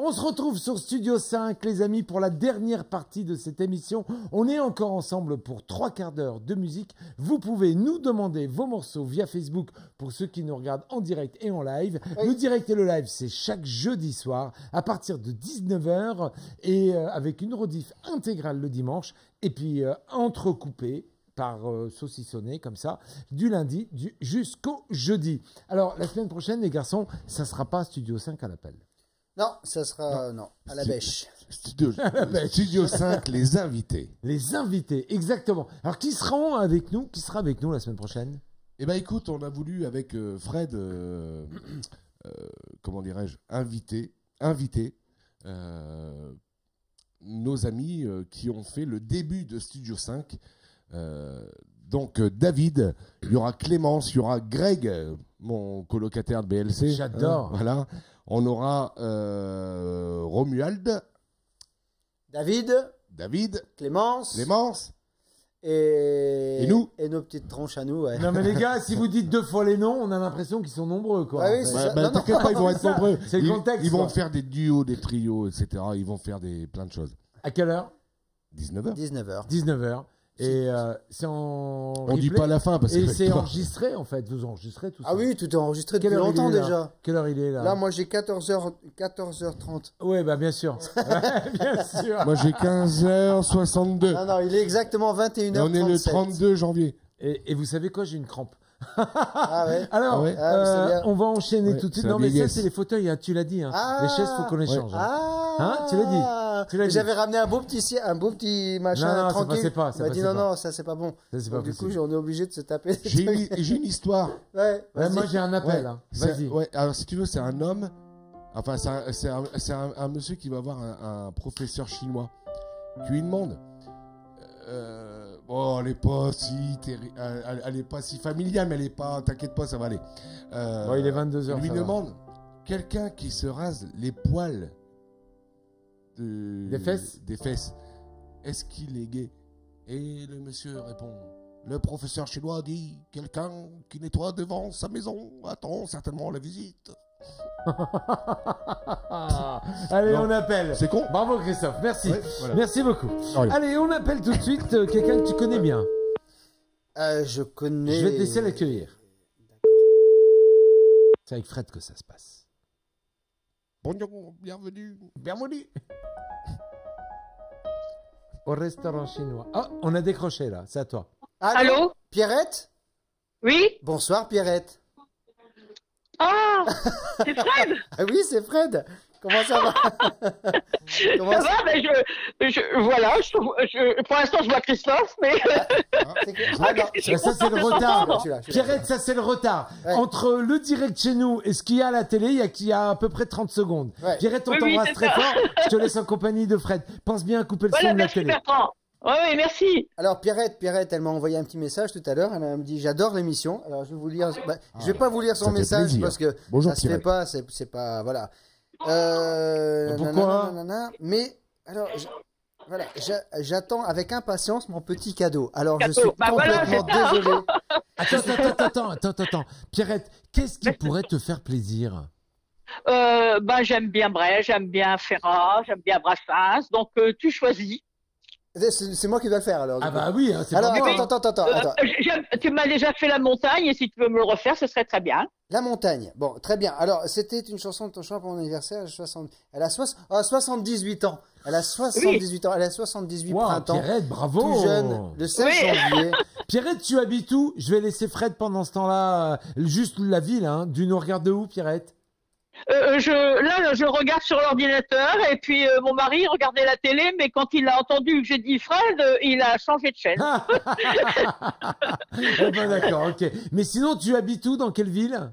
On se retrouve sur Studio 5, les amis, pour la dernière partie de cette émission. On est encore ensemble pour 3 quarts d'heure de musique. Vous pouvez nous demander vos morceaux via Facebook pour ceux qui nous regardent en direct et en live. Oui. Le direct et le live, c'est chaque jeudi soir à partir de 19h et avec une rediff intégrale le dimanche et puis entrecoupé par saucissonné comme ça, du lundi jusqu'au jeudi. Alors, la semaine prochaine, les garçons, ça sera pas Studio 5 à l'appel. Non, ça sera non, à la bêche. Studio 5, les invités. Les invités, exactement. Alors, qui seront avec nous? Qui sera avec nous la semaine prochaine? Eh ben, écoute, on a voulu avec Fred, comment dirais-je, inviter nos amis qui ont fait le début de Studio 5. Donc David, il y aura Clémence, il y aura Greg, mon colocataire de BLC. J'adore. Voilà. On aura Romuald, David, Clémence et nous. Et nos petites tronches à nous. Ouais. Non mais les gars, si vous dites 2 fois les noms, on a l'impression qu'ils sont nombreux, quoi. Ah oui, c'est ça. Non, t'inquiète pas, ils vont être nombreux. C'est le contexte. Ils vont quoi. faire des duos, des trios, etc. Ils vont faire plein de choses. À quelle heure? 19h. 19h. 19h. Et c'est en On dit replay. pas la fin parce que Et c'est enregistré en fait, vous enregistrez tout ça. Ah oui, tout est enregistré Quelle depuis heure il longtemps est, là déjà. Quelle heure il est là? Là, moi j'ai 14h30. Ouais, bah bien sûr. Bien sûr. Moi j'ai 15h62. Non, il est exactement Et 21h37. on est le 32 janvier. Et vous savez quoi, j'ai une crampe. Ah ouais. Alors, Ah ouais. C'est bien. on va enchaîner Ouais, tout de suite. c'est la Non mais ça vieillesse. c'est les fauteuils, hein, tu l'as dit. Hein. Ah. Les chaises, faut qu'on les change. Hein. Ah, Tu l'as dit. Tu l'as dit. J'avais ramené un beau petit machin Non, ça tranquille. passait pas, ça Il m'a dit passait non, pas. non, ça c'est pas bon. Ça, c'est pas Donc, du coup, possible. on est obligé de se taper. des J'ai trucs. une histoire. Ouais, Ouais, vas-y. moi j'ai un appel. Ouais, Hein. c'est- Vas-y. ouais, alors si tu veux, c'est un homme. Enfin, c'est un monsieur qui va voir un professeur chinois. Tu lui demandes. Bon, elle est pas si elle est pas si familiale, mais elle est pas. T'inquiète pas, ça va aller. Bon, il est 22h. Il lui demande quelqu'un qui se rase les poils Des fesses. Des fesses. Est-ce qu'il est gay? Et le monsieur répond. Le professeur chinois dit quelqu'un qui nettoie devant sa maison attend certainement la visite. Allez, Non. on appelle. C'est con. Bravo Christophe, merci. Ouais, voilà. Merci beaucoup. Allez. Allez, on appelle tout de suite quelqu'un que tu connais bien. Je connais. Je vais te laisser l'accueillir. C'est avec Fred que ça se passe. Bonjour, bienvenue. Bienvenue. Au restaurant chinois. Oh, on a décroché là, c'est à toi. Allô? Pierrette? Oui? Bonsoir Pierrette. Ah! C'est Fred! Ah oui, c'est Fred. Comment ça va? Comment Ça va, mais voilà, pour l'instant, je vois Christophe, mais c'est que- Ah, non. Ça, c'est le retard. Celui-là. Pierrette, ça, c'est le retard. Ouais. Entre le direct chez nous et ce qu'il y a à la télé, il y a à peu près 30 secondes. Ouais. Pierrette, on Oui, t'embrasse c'est très ça. fort. Je te laisse en compagnie de Fred. Pense bien à couper le voilà, son de la merci télé. Bertrand. Oui, merci. Alors Pierrette, elle m'a envoyé un petit message tout à l'heure. Elle me dit j'adore l'émission. Alors je vais vous lire. Je vais pas vous lire son ça fait message plaisir. parce que Bonjour, ça se fait Pierrette. pas. C'est pas voilà. Pourquoi nanana. Mais alors voilà, j'attends avec impatience mon petit cadeau. Alors je suis Cadeau. Bah voilà, complètement c'est ça. désolé. Attends. Pierrette, qu'est-ce qui pourrait te faire plaisir? J'aime bien Brel, j'aime bien Ferrat, j'aime bien Brassens, donc tu choisis. C'est moi qui dois le faire alors. du Ah coup. bah oui, hein, c'est Alors pas moi. attends. Tu m'as déjà fait la montagne et si tu veux me le refaire, ce serait très bien. La montagne. Bon, très bien. Alors, c'était une chanson de ton choix pour mon anniversaire. Elle a 78 ans. Elle a 78 ans. Elle a 78 Wow, printemps. Pierrette, bravo. Tout jeune, le 16 Oui. janvier. Pierrette, tu habites où? Je vais laisser Fred pendant ce temps-là, juste la ville, hein. Du nous regarde de où, Pierrette? Je regarde sur l'ordinateur et puis mon mari regardait la télé, mais quand il a entendu que j'ai dit Fred, il a changé de chaîne. Eh ben d'accord, ok. Mais sinon, tu habites où? Dans quelle ville?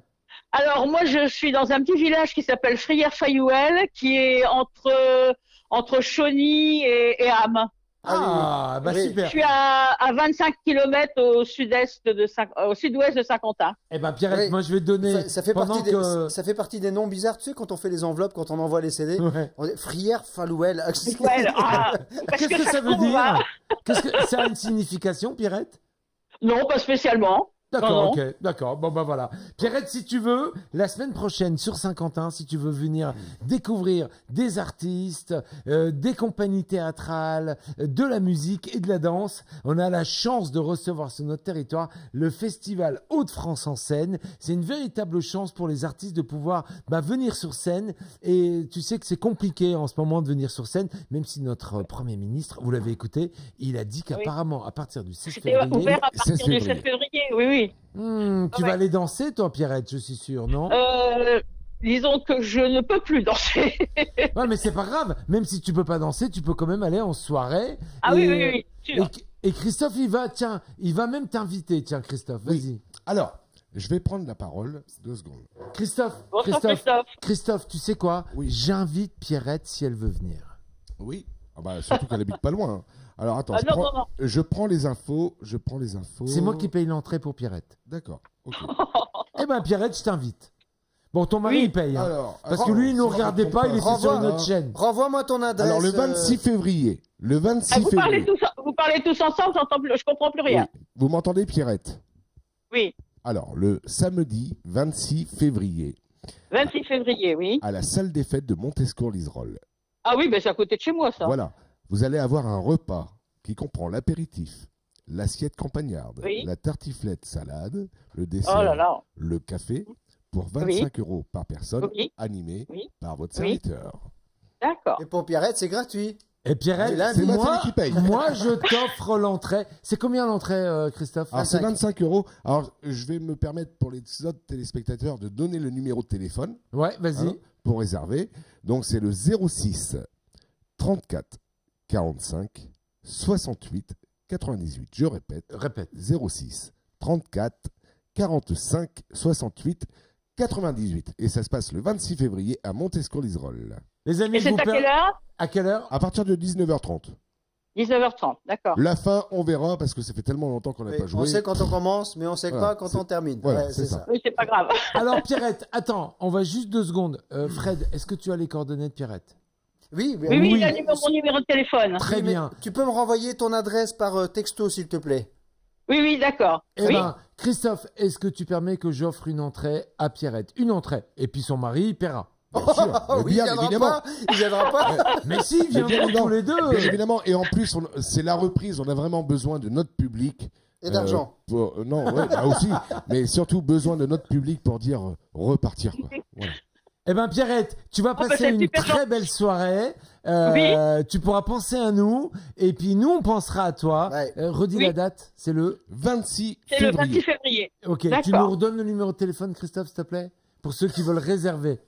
Alors moi, je suis dans un petit village qui s'appelle Frières-Fayoul, qui est entre Chauny et Ham. Ah, bah oui. super. Je suis à 25 km au sud-ouest de Saint-Quentin. Eh ben Pierrette, Oui. moi je vais te donner Ça fait pendant partie que... ça fait partie des noms bizarres, tu sais, quand on fait les enveloppes, quand on envoie les CD. Ouais. On dit Frière Falouel. Ouais, parce Qu'est-ce que ça veut trouve, dire? hein. Qu'est-ce que ça a une signification, Pierrette? Non, pas spécialement. D'accord, Non, ok, d'accord. Bon, bah voilà. Pierrette, si tu veux, la semaine prochaine sur Saint-Quentin, si tu veux venir découvrir des artistes, des compagnies théâtrales, de la musique et de la danse, on a la chance de recevoir sur notre territoire le festival Hauts-de-France en scène. C'est une véritable chance pour les artistes de pouvoir venir sur scène. Et tu sais que c'est compliqué en ce moment de venir sur scène, même si notre Premier ministre, vous l'avez écouté, il a dit qu'apparemment, à partir du 16 C'était février... ouvert à partir 16 du 16 février. février, oui, oui. Tu vas aller danser, toi, Pierrette, je suis sûr, non? Disons que je ne peux plus danser. Ouais, mais c'est pas grave. Même si tu peux pas danser, tu peux quand même aller en soirée. Ah et, oui, oui, oui, sûr. Et Christophe, il va même t'inviter. Tiens, Christophe, vas-y. Alors, je vais prendre la parole 2 secondes. Christophe, Bonsoir, Christophe, Christophe. tu sais quoi? Oui. J'invite Pierrette si elle veut venir. Oui. Ah bah, surtout qu'elle habite pas loin. Hein. Alors attends, Ah, non. je prends les infos. C'est moi qui paye l'entrée pour Pierrette. D'accord. Ok. Eh ben, Pierrette, je t'invite. Bon, ton mari, Oui. il paye. Hein. Alors, Parce que lui, il nous regardait pas, il était sur Renvoie, une autre chaîne. Renvoie-moi ton adresse. Alors le 26 février. Le 26 Ah, vous février. parlez tous ensemble, je comprends plus rien. Oui. Vous m'entendez, Pierrette? Oui. Alors, le samedi 26 février, 26 février, oui. à la salle des fêtes de Montescourt-Liserolle. Ah oui, ben c'est à côté de chez moi, ça. Voilà. Vous allez avoir un repas qui comprend l'apéritif, l'assiette campagnarde, Oui. la tartiflette salade, le Oh dessert, là là. le café, pour 25 € par personne, Oui. animé Oui. par votre Oui. serviteur. D'accord. Et pour Pierrette, c'est gratuit. Et Pierrette, C'est C'est moi, Nathalie qui paye. moi, je t'offre l'entrée. C'est combien l'entrée, Christophe? Alors, c'est 25. 25 €. Alors, je vais me permettre pour les autres téléspectateurs de donner le numéro de téléphone Ouais, vas-y. hein, pour réserver. Donc, c'est le 06 34 45 68 98. Je répète, Répète. 06 34 45 68 98. Et ça se passe le 26 février à Montescourt-Liserolle. Les amis, Et c'est vous à quelle heure? À quelle heure? À partir de 19h30. 19h30, d'accord. La fin, on verra parce que ça fait tellement longtemps qu'on n'a Oui, pas joué. on sait quand on commence, mais on sait Voilà, pas quand c'est- on termine. voilà, Ouais, c'est ça. Oui, c'est pas grave. Alors, Pierrette, attends, on va juste 2 secondes. Fred, est-ce que tu as les coordonnées de Pierrette? Oui, Oui, oui, Oui. il a mon numéro de téléphone. Très mais bien. Tu peux me renvoyer ton adresse par texto, s'il te plaît. Oui, oui, d'accord. Eh Oui. ben, Christophe, est-ce que tu permets que j'offre une entrée à Pierrette? Une entrée. Et puis son mari, il paiera. Bien sûr, Oh, oui, bien il viendra évidemment. pas. Il viendra pas. Mais si, Mais bien viendront évidemment. tous les deux. Bien évidemment. Et en plus, c'est la reprise. On a vraiment besoin de notre public. Et d'argent. Non, ouais, là aussi. Mais surtout besoin de notre public pour dire repartir. Quoi. Voilà. Eh ben, Pierrette, tu vas bah, passer c'est une super très gentil. belle soirée. Oui. Tu pourras penser à nous. Et puis, nous, on pensera à toi. Ouais. Redis Oui. la date. C'est le... 26 C'est le février. 26 février. Ok, tu D'accord. nous redonnes le numéro de téléphone, Christophe, s'il te plaît? Pour ceux qui veulent réserver.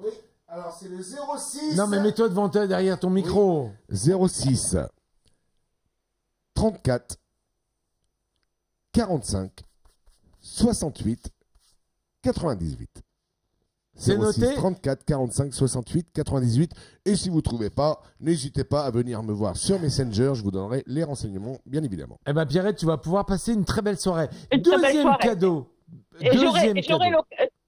Oui. Alors, c'est le 06. Non, mais mets-toi devant toi, derrière ton micro. 06 34 45 68 98. C'est 06 noté 34 45 68 98. Et si vous ne trouvez pas, n'hésitez pas à venir me voir sur Messenger. Je vous donnerai les renseignements, bien évidemment. Eh ben, Pierrette, tu vas pouvoir passer une très belle soirée. Une très belle Deuxième soirée. cadeau. Et Deuxième j'aurai cadeau.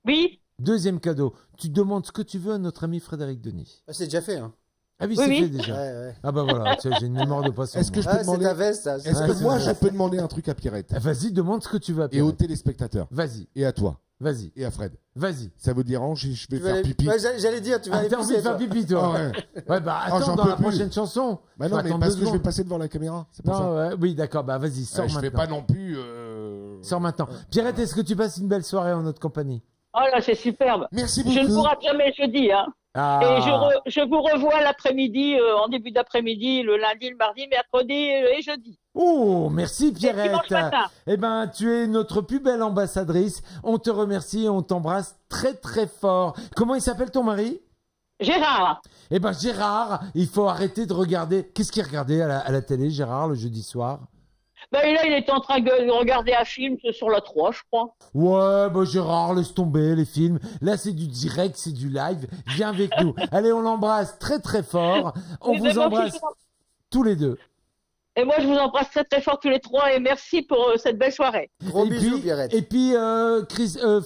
Oui, Deuxième cadeau. Tu demandes ce que tu veux à notre ami Frédéric Denis. C'est déjà fait. Hein. Ah oui, Oui, c'est oui. fait Ouais, déjà. ouais. Ah bah voilà, tu sais, j'ai une mémoire de poisson. Est-ce que moi. je peux Ah, c'est demander ta veste, ça. Est-ce Ouais, que c'est moi, ça. je peux demander un truc à Pierrette Vas-y, demande ce que tu veux à et aux Pierrette. téléspectateurs Vas-y, et à toi vas-y, et à Fred? vas-y. Ça vous dérange? Je vais Tu vas faire aller- pipi. Ouais, j'allais dire, tu vas Ah, aller t'as envie de pisser, faire toi. pipi, toi? Ah ouais. Ouais, bah Ah, attends, j'en dans peux la plus. prochaine chanson. Bah Faut non, mais attendre parce 2 que je vais secondes. passer devant la caméra. C'est pour ça. Non, ouais, oui, d'accord, bah vas-y, sors Je maintenant. fais pas non plus. Sors maintenant. Pierrette, est-ce que tu passes une belle soirée en notre compagnie? oh là, c'est superbe. Merci Je ne vous beaucoup. rate jamais jeudi, hein. Ah. Et je vous revois l'après-midi, en début d'après-midi, le lundi, le mardi, mercredi et jeudi. Oh, merci Et Pierrette. dimanche matin. Eh ben, tu es notre plus belle ambassadrice. On te remercie et on t'embrasse très très fort. Comment il s'appelle ton mari? Gérard, Eh ben, Gérard, il faut arrêter de regarder. Qu'est-ce qu'il regardait à la télé, Gérard, le jeudi soir? ben là, il est en train de regarder un film sur la 3, je crois. Ouais, bah Gérard, laisse tomber les films. Là, c'est du direct, c'est du live. Viens avec nous. Allez, on l'embrasse très très fort. On Et vous moi aussi, embrasse tous les deux. Et moi, je vous embrasse très très fort tous les trois et merci pour cette belle soirée. Gros et bisous, puis, Pierrette. Et puis,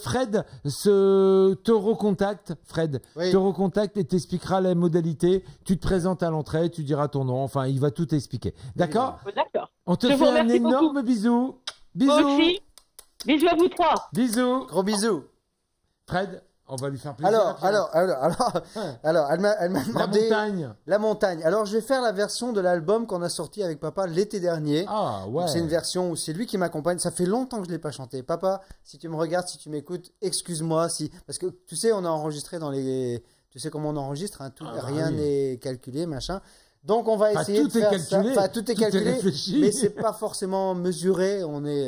Fred te recontacte. Fred Oui. te recontacte et t'expliquera les modalités. Tu te présentes à l'entrée, tu diras ton nom. Enfin, il va tout expliquer. D'accord? D'accord. On te Je vous fait un remercie énorme bisou. Moi Bisous. aussi. Bisous à vous trois. Bisous. Gros bisous. Fred, on va lui faire plaisir. Alors, elle m'a La demandé montagne. la montagne. Alors, je vais faire la version de l'album qu'on a sorti avec papa l'été dernier. Ah ouais. Donc, c'est une version où c'est lui qui m'accompagne. Ça fait longtemps que je l'ai pas chanté. Papa, si tu me regardes, si tu m'écoutes, excuse-moi parce que tu sais, on a enregistré tu sais comment on enregistre, hein, rien oui. n'est calculé, machin. Donc on va essayer tout de faire est calculé, ça. Enfin, tout est calculé, réfléchi. mais c'est pas forcément mesuré.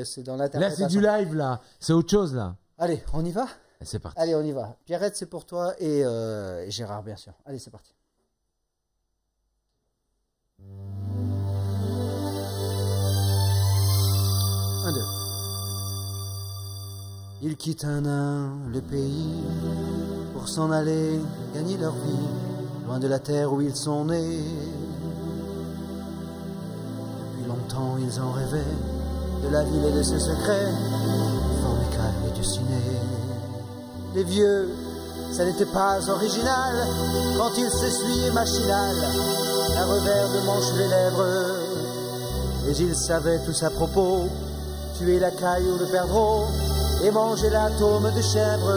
C'est dans Là, l'interprétation. c'est du live, là. C'est autre chose, là. Allez, on y va. C'est parti. Allez, on y va. Pierrette, c'est pour toi et Gérard, bien sûr. Allez, c'est parti. Un, deux. Ils quittent un à un le pays pour s'en aller gagner leur vie, loin de la terre où ils sont nés. Depuis longtemps, ils en rêvaient de la ville et de ses secrets, du formical et du ciné. Les vieux, ça n'était pas original quand ils s'essuyaient machinal un revers de manche les lèvres. Mais ils savaient tous à propos tuer la caille ou le perdreau et manger l'atome de chèvre.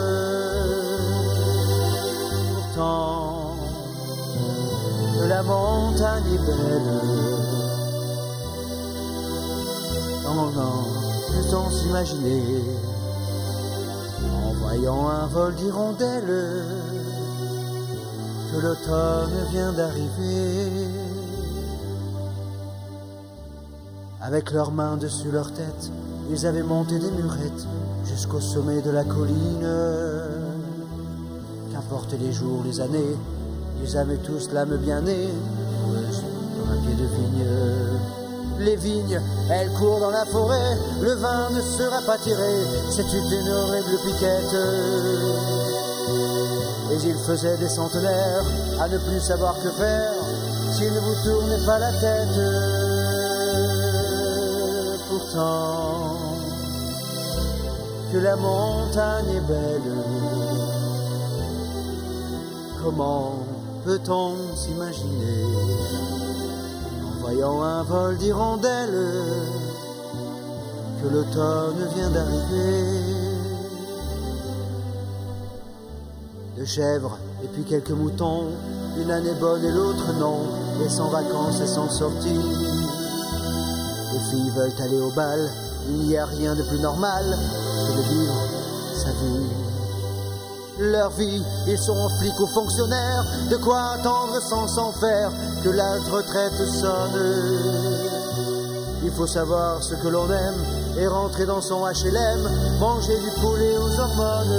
Pourtant, que la montagne est belle. Non, peut-on s'imaginer en voyant un vol d'hirondelles que l'automne vient d'arriver. Avec leurs mains dessus leur tête, ils avaient monté des murettes jusqu'au sommet de la colline. Qu'importe les jours, les années, ils avaient tous l'âme bien née, comme un pied de vigne. Les vignes, elles courent dans la forêt, le vin ne sera pas tiré, c'est une horrible piquette. Et il faisait des centenaires à ne plus savoir que faire s'il ne vous tournait pas la tête. Pourtant, que la montagne est belle, comment peut-on s'imaginer en voyant un vol d'hirondelles que l'automne vient d'arriver. De chèvres et puis quelques moutons, une année bonne et l'autre non, et sans vacances et sans sortie. Les filles veulent aller au bal, il n'y a rien de plus normal que de vivre sa vie. Leur vie, ils sont flics ou fonctionnaires, de quoi attendre sans s'en faire que la retraite sonne. Il faut savoir ce que l'on aime et rentrer dans son HLM, manger du poulet aux hormones.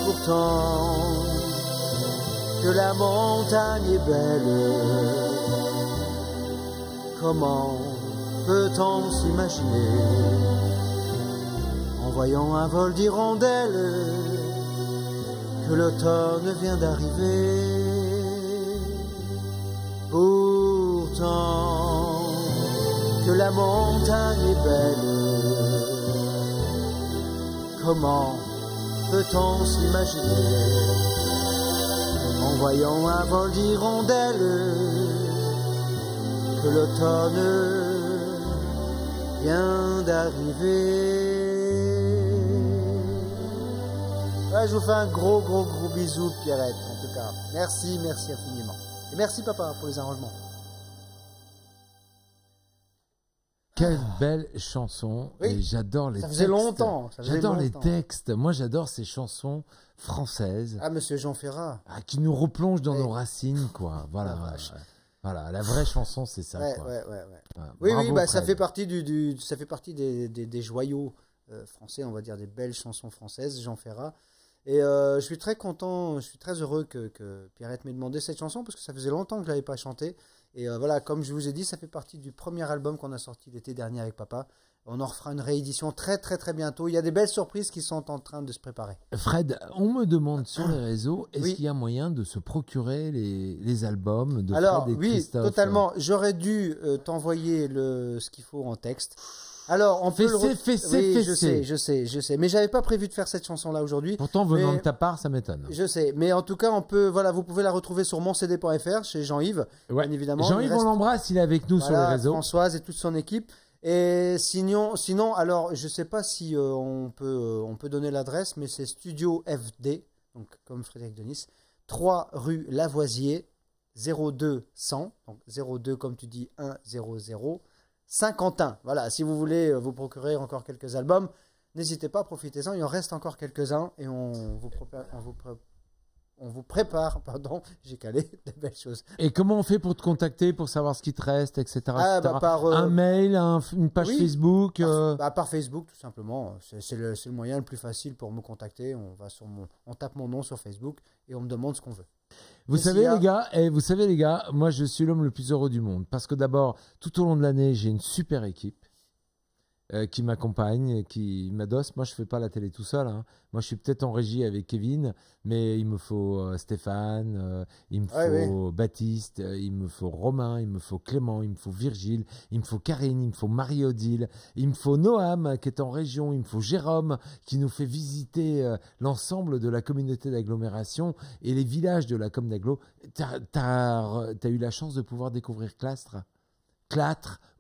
Pourtant, que la montagne est belle, comment peut-on s'imaginer en voyant un vol d'hirondelles que l'automne vient d'arriver. Pourtant, que la montagne est belle, comment peut-on s'imaginer en voyant un vol d'hirondelles que l'automne vient d'arriver. Ouais, je vous fais un gros bisou, Pierrette, en tout cas. Merci infiniment. Et merci, papa, pour les arrangements. Quelle belle chanson. Oui, et j'adore les ça textes. faisait longtemps. J'adore les textes. Moi, j'adore ces chansons françaises Ah, monsieur Jean Ferrat. qui nous replongent dans Oui. nos racines, quoi. Voilà. La vache. Voilà, la vraie chanson, c'est ça, Ouais, quoi. ouais. Voilà. Oui, Bravo, bah, ça Fred. fait partie ça fait partie des joyaux français, on va dire, des belles chansons françaises, Jean Ferrat. Et je suis très content, je suis très heureux que Pierrette m'ait demandé cette chanson parce que ça faisait longtemps que je l'avais pas chantée. Et voilà, comme je vous ai dit, ça fait partie du premier album qu'on a sorti l'été dernier avec papa. On en refera une réédition très bientôt. Il y a des belles surprises qui sont en train de se préparer. Fred, on me demande sur les réseaux, est-ce Oui. qu'il y a moyen de se procurer les albums de Alors, Fred et oui, Christophe totalement. J'aurais dû t'envoyer ce qu'il faut en texte. Alors, on peut le Fessé, Oui, fessé. je sais. Mais j'avais pas prévu de faire cette chanson-là aujourd'hui. Pourtant, venant Mais- de ta part, ça m'étonne. Je sais. Mais en tout cas, vous pouvez la retrouver sur moncd.fr chez Jean-Yves, Ouais. bien évidemment. Jean-Yves, Il reste- on l'embrasse, il est avec nous sur les Voilà, réseaux. Françoise et toute son équipe. Et sinon, alors, je sais pas si on peut donner l'adresse, mais c'est Studio FD, donc comme Frédéric Denis, 3 rue Lavoisier, 02 100, donc 02 comme tu dis 100, Saint-Quentin. Voilà, si vous voulez vous procurer encore quelques albums, n'hésitez pas, profitez-en, il en reste encore quelques-uns et on vous prépare, pardon, j'ai calé, de belles choses. Et comment on fait pour te contacter, pour savoir ce qui te reste, etc. Ah, bah, par, un mail, une page oui, Facebook par Facebook, tout simplement. C'est le moyen le plus facile pour me contacter. On tape mon nom sur Facebook et on me demande ce qu'on veut. Vous savez, les gars, moi, je suis l'homme le plus heureux du monde. Parce que d'abord, tout au long de l'année, j'ai une super équipe qui m'accompagne, qui m'adosse. Moi, je fais pas la télé tout seul. Hein. Moi, je suis peut-être en régie avec Kevin, mais il me faut Stéphane, il me faut Baptiste, il me faut Romain, il me faut Clément, il me faut Virgile, il me faut Karine, il me faut Marie-Odile, il me faut Noam qui est en région, il me faut Jérôme qui nous fait visiter l'ensemble de la communauté d'agglomération et les villages de la com d'agglo. T'as eu la chance de pouvoir découvrir Clastres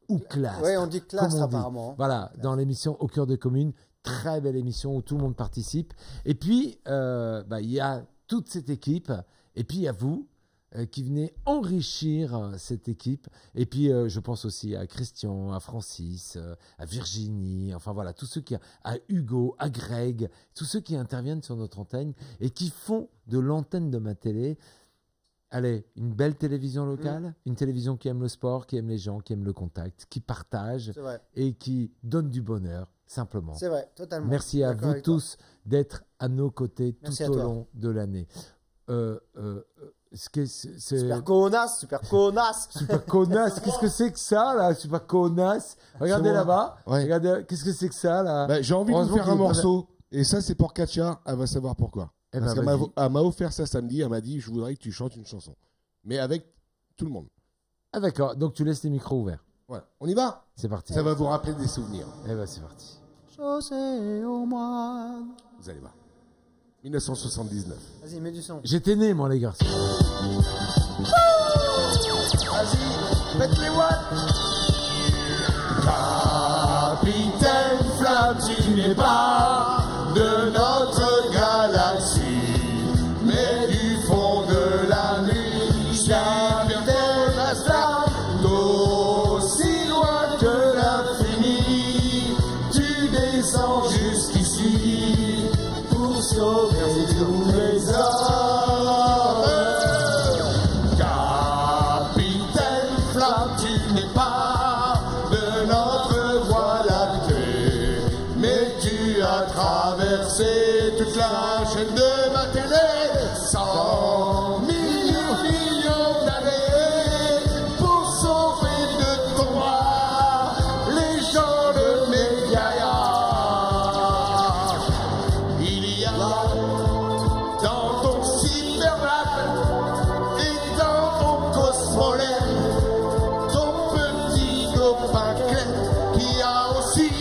ou Clastres. Oui, on dit Clastres apparemment. Voilà, dans l'émission Au cœur de commune, très belle émission où tout le monde participe. Et puis, il y a toute cette équipe, et puis il y a vous qui venez enrichir cette équipe. Et puis, je pense aussi à Christian, à Francis, à Virginie, enfin voilà, à Hugo, à Greg, tous ceux qui interviennent sur notre antenne et qui font de l'antenne de ma télé. Allez, une belle télévision locale, une télévision qui aime le sport, qui aime les gens, qui aime le contact, qui partage et qui donne du bonheur, simplement. C'est vrai, totalement. Merci à vous tous d'être à nos côtés tout au long de l'année. Super connasse, super connasse. Super connasse, qu'est-ce que c'est que ça, là, super connasse? Regardez là-bas, regardez, qu'est-ce que c'est que ça, là? J'ai envie de vous faire un morceau, et ça, c'est pour Katia, elle va savoir pourquoi. Parce qu'elle m'a offert ça samedi, elle m'a dit je voudrais que tu chantes une chanson. Mais avec tout le monde. Ah d'accord, donc tu laisses les micros ouverts. Ouais. On y va? C'est parti. Ça va vous rappeler des souvenirs. Eh ben c'est parti. Chaussée au moine. Vous allez voir. 1979. Vas-y, mets du son. J'étais né, moi, les garçons. Vas-y, pète les watts. Capitaine Flamme, tu n'es pas de notre galaxie, mais du fond de la nuit, capitaine Flamme, d'aussi loin que l'infini, tu descends jusqu'ici pour sauver tous les hommes. Capitaine Flamme, tu n'es pas de notre voie lactée, mais tu as traversé toute la chaîne de ma télé, 100 millions d'années, pour sauver de ton bras les gens de mes gaillards. Il y a dans ton cyberlab et dans ton cosmolène ton petit copain Clem qui a aussi,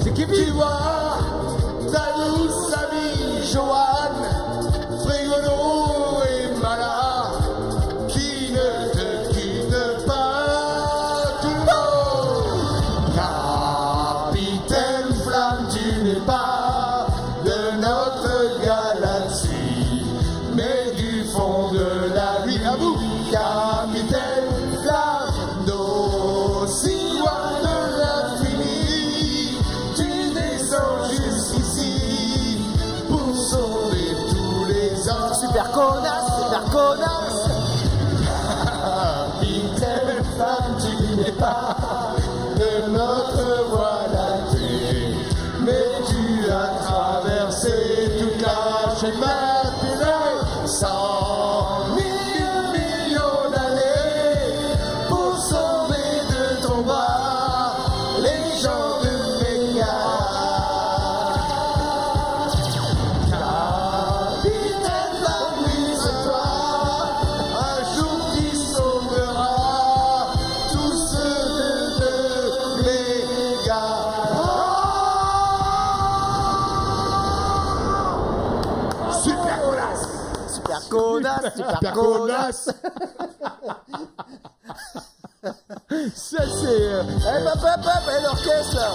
c'est qui tu vois, ta douce amie Joanne, Frégolo et Mala, qui ne te quitte pas tout le monde. Capitaine Flamme, tu n'es pas de notre galaxie, mais du fond de la nuit. À vous, Capitaine Flamme, d'aussi loin de l'infini, tu descends jusqu'ici pour sauver tous les hommes. Super connasse, super connasse. Capitaine Flamme, tu n'es pas de notre voie lactée, mais tu as traversé toute la chaîne matinale, 100 millions d'années, pour sauver de ton bras les gens de mes gars. Capitaine Flamme, oui, c'est toi, un jour qui sauvera tous ceux de mes gars. Super connasse! Super connasse, super connasse. Ça, c'est. l'orchestre là.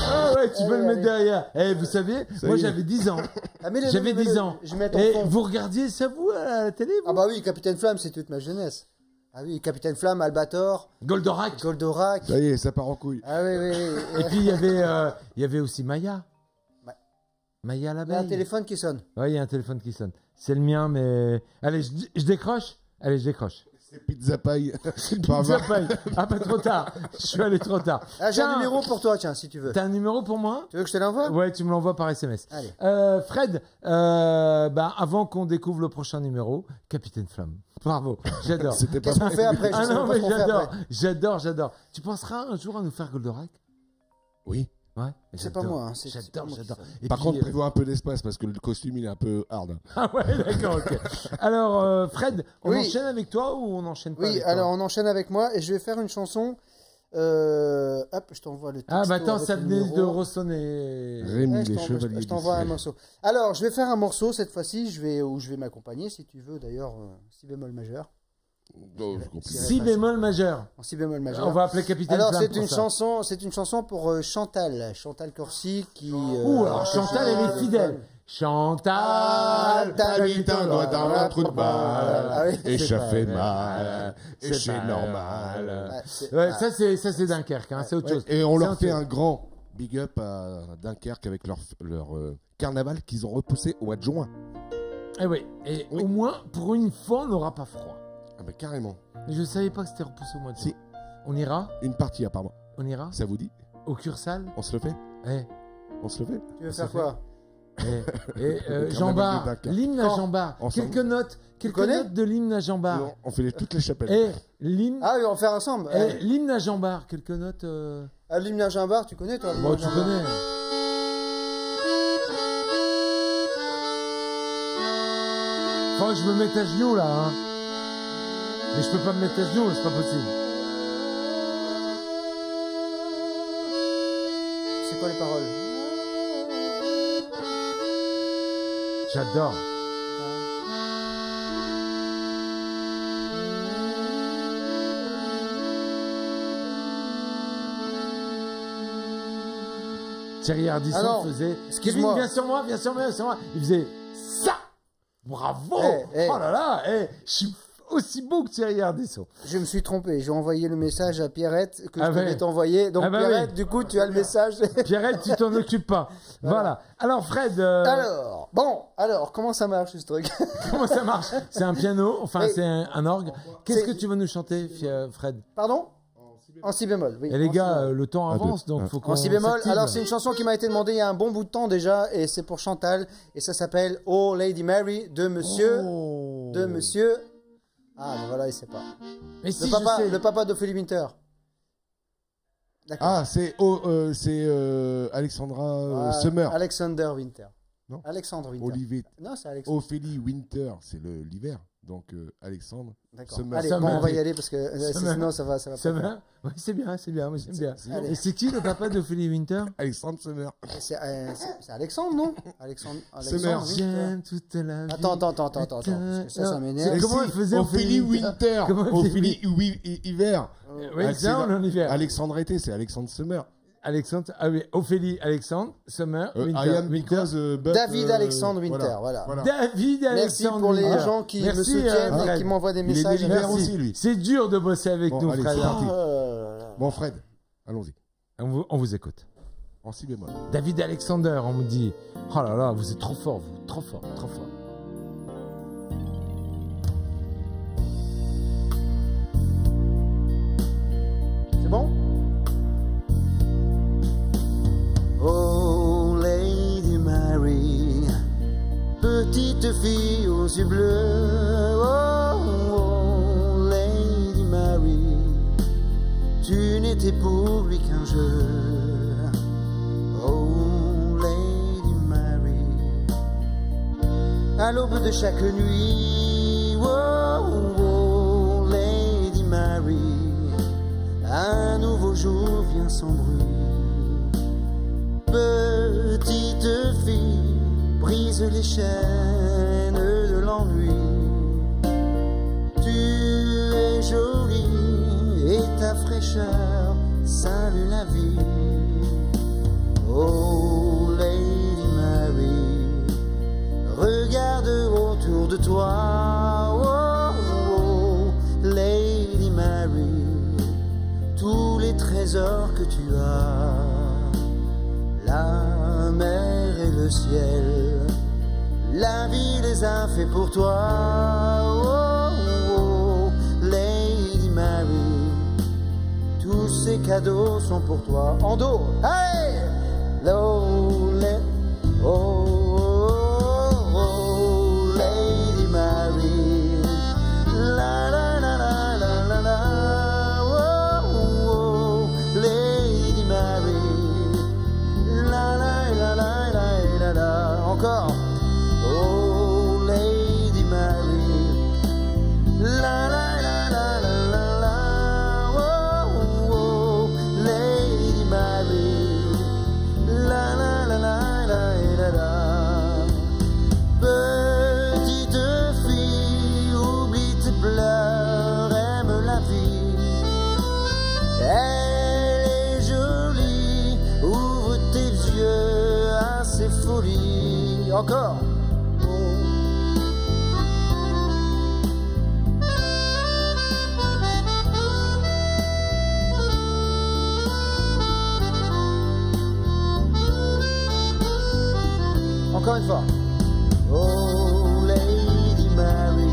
Ah ouais, tu peux Allez, le mettre allez. derrière. Eh, vous savez, Ça moi y est. j'avais 10 ans. Ah, mets-le, J'avais mets-le, 10 ans. Je vais mettre en Et fond. vous regardiez ça, vous, à la télé, vous Ah bah oui, Capitaine Flamme, c'est toute ma jeunesse. Ah oui, Capitaine Flamme, Albator, Goldorak. Goldorak. Ça y est, ça part en couille. Ah oui, oui, oui. Et puis, il y avait aussi Maya. Ouais. Maya Il y a un l'abeille. téléphone qui sonne. Ouais, il y a un téléphone qui sonne. C'est le mien, mais. Allez, je décroche. Allez, je décroche. C'est Pizza Pie. Pizza Pie. Ah, pas trop tard. Je suis allé trop tard. Ah, j'ai un Tiens, numéro pour toi, tiens, si tu veux. T'as un numéro pour moi? Tu veux que je te l'envoie? Ouais, tu me l'envoies par SMS. Allez. Fred, avant qu'on découvre le prochain numéro, Capitaine Flamme. Bravo, j'adore. C'était pas Qu'est-ce qu'on fait après? Je Ah sais non, pas mais ce qu'on fait j'adore, après. j'adore. Tu penseras un jour à nous faire Goldorak? Oui. Ouais. C'est pas j'adore. moi, hein, c'est pas J'adore, moi qui j'adore. fais. Et Par puis, contre, prévois un peu d'espace parce que le costume il est un peu hard. Ah ouais, d'accord, ok. Alors, Fred, on Oui. enchaîne avec toi ou on enchaîne pas Oui, avec toi? alors on enchaîne avec moi et je vais faire une chanson. Hop, je t'envoie le texto. Ah bah attends, avec ça le venait numéro. de ressonner. Rémi, Ouais, je les t'envoie- chevaliers. je t'envoie un du morceau. Alors, je vais faire un morceau cette fois-ci, je vais m'accompagner si tu veux d'ailleurs, si bémol majeur. Oh, je comprends. Si bémol majeur. En si bémol majeur. On va appeler Capitaine Alors Flamme c'est pour une ça. chanson, Chantal Corsi qui. Ouh, alors Chantal, elle est fidèle. Chantal, T'habites un doigt dans un trou de balle. Ah oui. Et C'est ça pas fait vrai. mal. Et C'est c'est pas normal. Ouais, c'est- Ouais, ah, ça c'est Dunkerque, hein, c'est autre chose. Et on C'est leur autre fait chose. un grand big up à Dunkerque avec leur carnaval qu'ils ont repoussé au mois de juin. Eh oui, et Oui. au moins, pour une fois, on n'aura pas froid. Ah bah carrément. Je savais pas que c'était repoussé au mois de Si. juin. On ira? Une partie apparemment. On ira? Ça vous dit? Au Cursal? On se le fait? Eh, On se le fait? Tu veux ça faire fait- quoi? Jean Bar, de Dunkerque. l'hymne à Quand Jean Bar. Ensemble. Quelques connais notes de l'hymne à Jean Bar. Non, on fait toutes les chapelles. Eh, l'hymne, Ah oui, on va faire ensemble. l'hymne à Jean Bar, quelques notes. L'hymne à Jean Bar, tu connais toi? Bon, l'hymne à tu Jean Bar connais. Faut que je me mette à genoux là, hein. Mais je peux pas me mettre à genoux, c'est pas possible. C'est quoi les paroles? J'adore. Thierry Ardisson Alors, faisait. Kevin, excuse-moi. viens sur moi, viens sur moi, viens sur moi. Il faisait ça. Bravo. Eh. Oh là là, je suis aussi beau que Thierry Ardisson. Je me suis trompé, j'ai envoyé le message à Pierrette que Ah je devais ouais. t'envoyer. Donc Ah bah Pierrette, oui. du coup, tu as le message. Pierrette, tu t'en occupes pas. Voilà. Alors Fred, Alors, comment ça marche ce truc? comment ça marche? C'est un piano, enfin Oui. c'est un orgue. Qu'est-ce C'est- que tu vas nous chanter, Fred? Pardon? En si bémol, oui. Et les En si gars, bémol. le temps Un, avance, deux, donc un. faut qu'on En si bémol, s'active. alors c'est une chanson qui m'a été demandée il y a un bon bout de temps déjà, et c'est pour Chantal, et ça s'appelle Oh Lady Mary de monsieur. Oh. De monsieur. Ah, ben voilà, il sait pas. Mais si, Le je sais. papa d'Ophélie Winter. D'accord. Ah, c'est Alexandra Ah, Summer. Alexander Winter. Non. Alexandre Winter. Olivier. Non, c'est Alexandre. Ophélie Winter, c'est l'hiver. Donc Alexandre. D'accord. Summer. Allez, Summer. bon, on va y aller parce que Summer. sinon ça va Ça pas. va? Oui, c'est bien, moi j'aime bien. Allez. Et c'est qui le papa d'Ophélie Winter? Alexandre Summer. C'est Alexandre, non? Alexandre Summer. Winter. J'aime toute la vie. Attends, parce que ça Non, m'énerve. c'est comment elle faisait Ophélie Winter. Comment elle Ophélie hiver. Oui, Ah, ça, on en hiver. Alexandre été, c'est Alexandre Summer. Alexandre, ah oui, Ophélie, Alexandre, Summer, Winter. I am Winter. because, but, David Alexandre Winter, voilà. David Merci Alexandre pour les Winter. gens qui me Merci, soutiennent et Fred. qui m'envoient des Il est né messages. l'hiver Merci. aussi, lui. C'est dur de bosser avec Bon, nous, allez, Fred. c'est parti. Ah, Bon, Fred, allons-y. On vous écoute. En si bémol. David Alexander, on me dit, oh là là, vous êtes trop fort, vous, trop fort, trop fort. C'est bon? Oh, Lady Mary, petite fille aux yeux bleus. Oh, oh, Lady Mary, tu n'étais pour lui qu'un jeu. Oh, Lady Mary, à l'aube de chaque nuit. Oh, oh, Lady Mary, un nouveau jour vient sans bruit. Petite fille, brise les chaînes de l'ennui. Tu es jolie et ta fraîcheur salue la vie. Oh Lady Mary, regarde autour de toi. Oh, oh, Lady Mary, tous les trésors que tu as, la mer et le ciel, la vie les a fait pour toi. Oh, oh, Lady Mary, tous ces cadeaux sont pour toi. En dos, hey, oh, oh, Lady Mary, la la la la la la la, oh, oh, Lady Mary, la la la la la la la. Encore, oh, Lady Mary, la la la la la la la, oh, oh, Lady Mary, la la la la la la la. Petite fille, oublie tes pleurs, aime la vie. Elle est jolie, ouvre tes yeux à ses folies. Encore. Encore une fois. Oh, Lady Mary,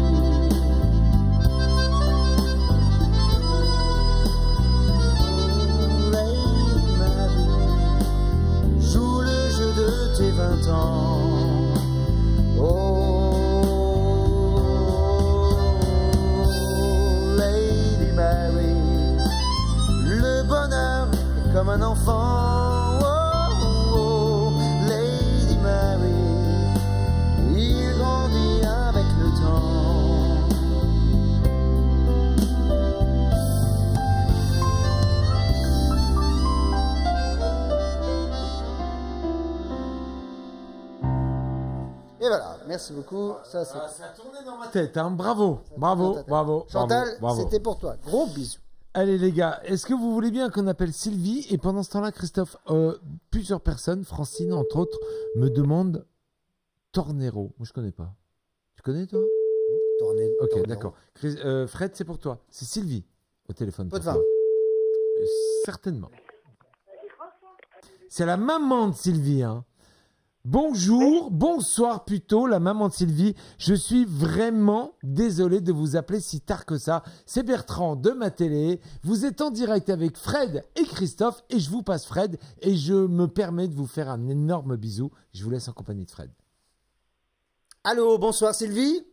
oh, Lady Mary, joue le jeu de tes 20 ans. Oh, Lady Mary, le bonheur est comme un enfant. Oh, oh, Lady Mary, il grandit avec le temps. Et voilà, merci beaucoup. Ça, c'est... Ça a tourné dans ma tête, hein. Bravo, bravo, bravo. Chantal, bravo. c'était pour toi. Gros bisous. Allez les gars, est-ce que vous voulez bien qu'on appelle Sylvie? Et pendant ce temps-là, Christophe, plusieurs personnes, Francine entre autres, me demandent Tornero. Moi je connais pas. Tu connais toi? Ok, d'accord. Fred, c'est pour toi. C'est Sylvie au téléphone. Pot de pour vin. toi. Certainement. C'est la maman de Sylvie, hein. Bonjour, bonsoir plutôt, la maman de Sylvie. Je suis vraiment désolé de vous appeler si tard que ça. C'est Bertrand de ma télé. Vous êtes en direct avec Fred et Christophe et je vous passe Fred et je me permets de vous faire un énorme bisou. Je vous laisse en compagnie de Fred. Allô, bonsoir Sylvie.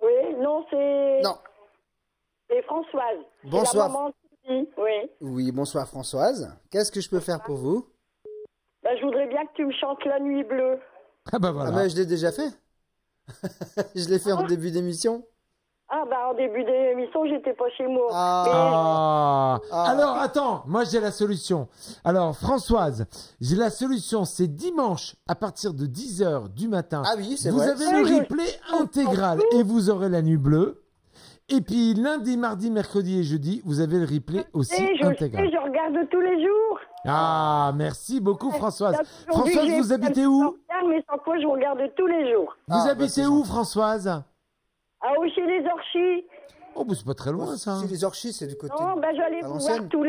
Oui, non, c'est... Non. C'est Françoise. C'est Bonsoir. la maman de Sylvie, oui. Oui, bonsoir Françoise. Qu'est-ce que je peux faire pour vous? Ben, je voudrais bien que tu me chantes La Nuit Bleue. Ah bah Ah voilà. mais je l'ai déjà fait. Je l'ai fait en début d'émission. Ah, ben, en début d'émission, j'étais pas chez moi. Ah. Ah. Alors, attends, moi j'ai la solution. Alors, Françoise, j'ai la solution, c'est dimanche à partir de 10h du matin. Ah oui, c'est vous vrai. avez le replay intégral et vous aurez la nuit bleue. Et puis lundi, mardi, mercredi et jeudi, vous avez le replay aussi Et intégral. je regarde tous les jours. Ah, merci beaucoup Françoise. Aujourd'hui, Françoise, j'ai vous fait habitez un où? petit mais sans quoi je regarde tous les jours. Vous Ah, bah, habitez c'est où gentil. Françoise? Ah oui, chez les Orchis. Oh, bah, c'est pas très loin ça. Si les orchis, c'est du côté. Non, ben, j'allais à vous voir l'ancienne. tous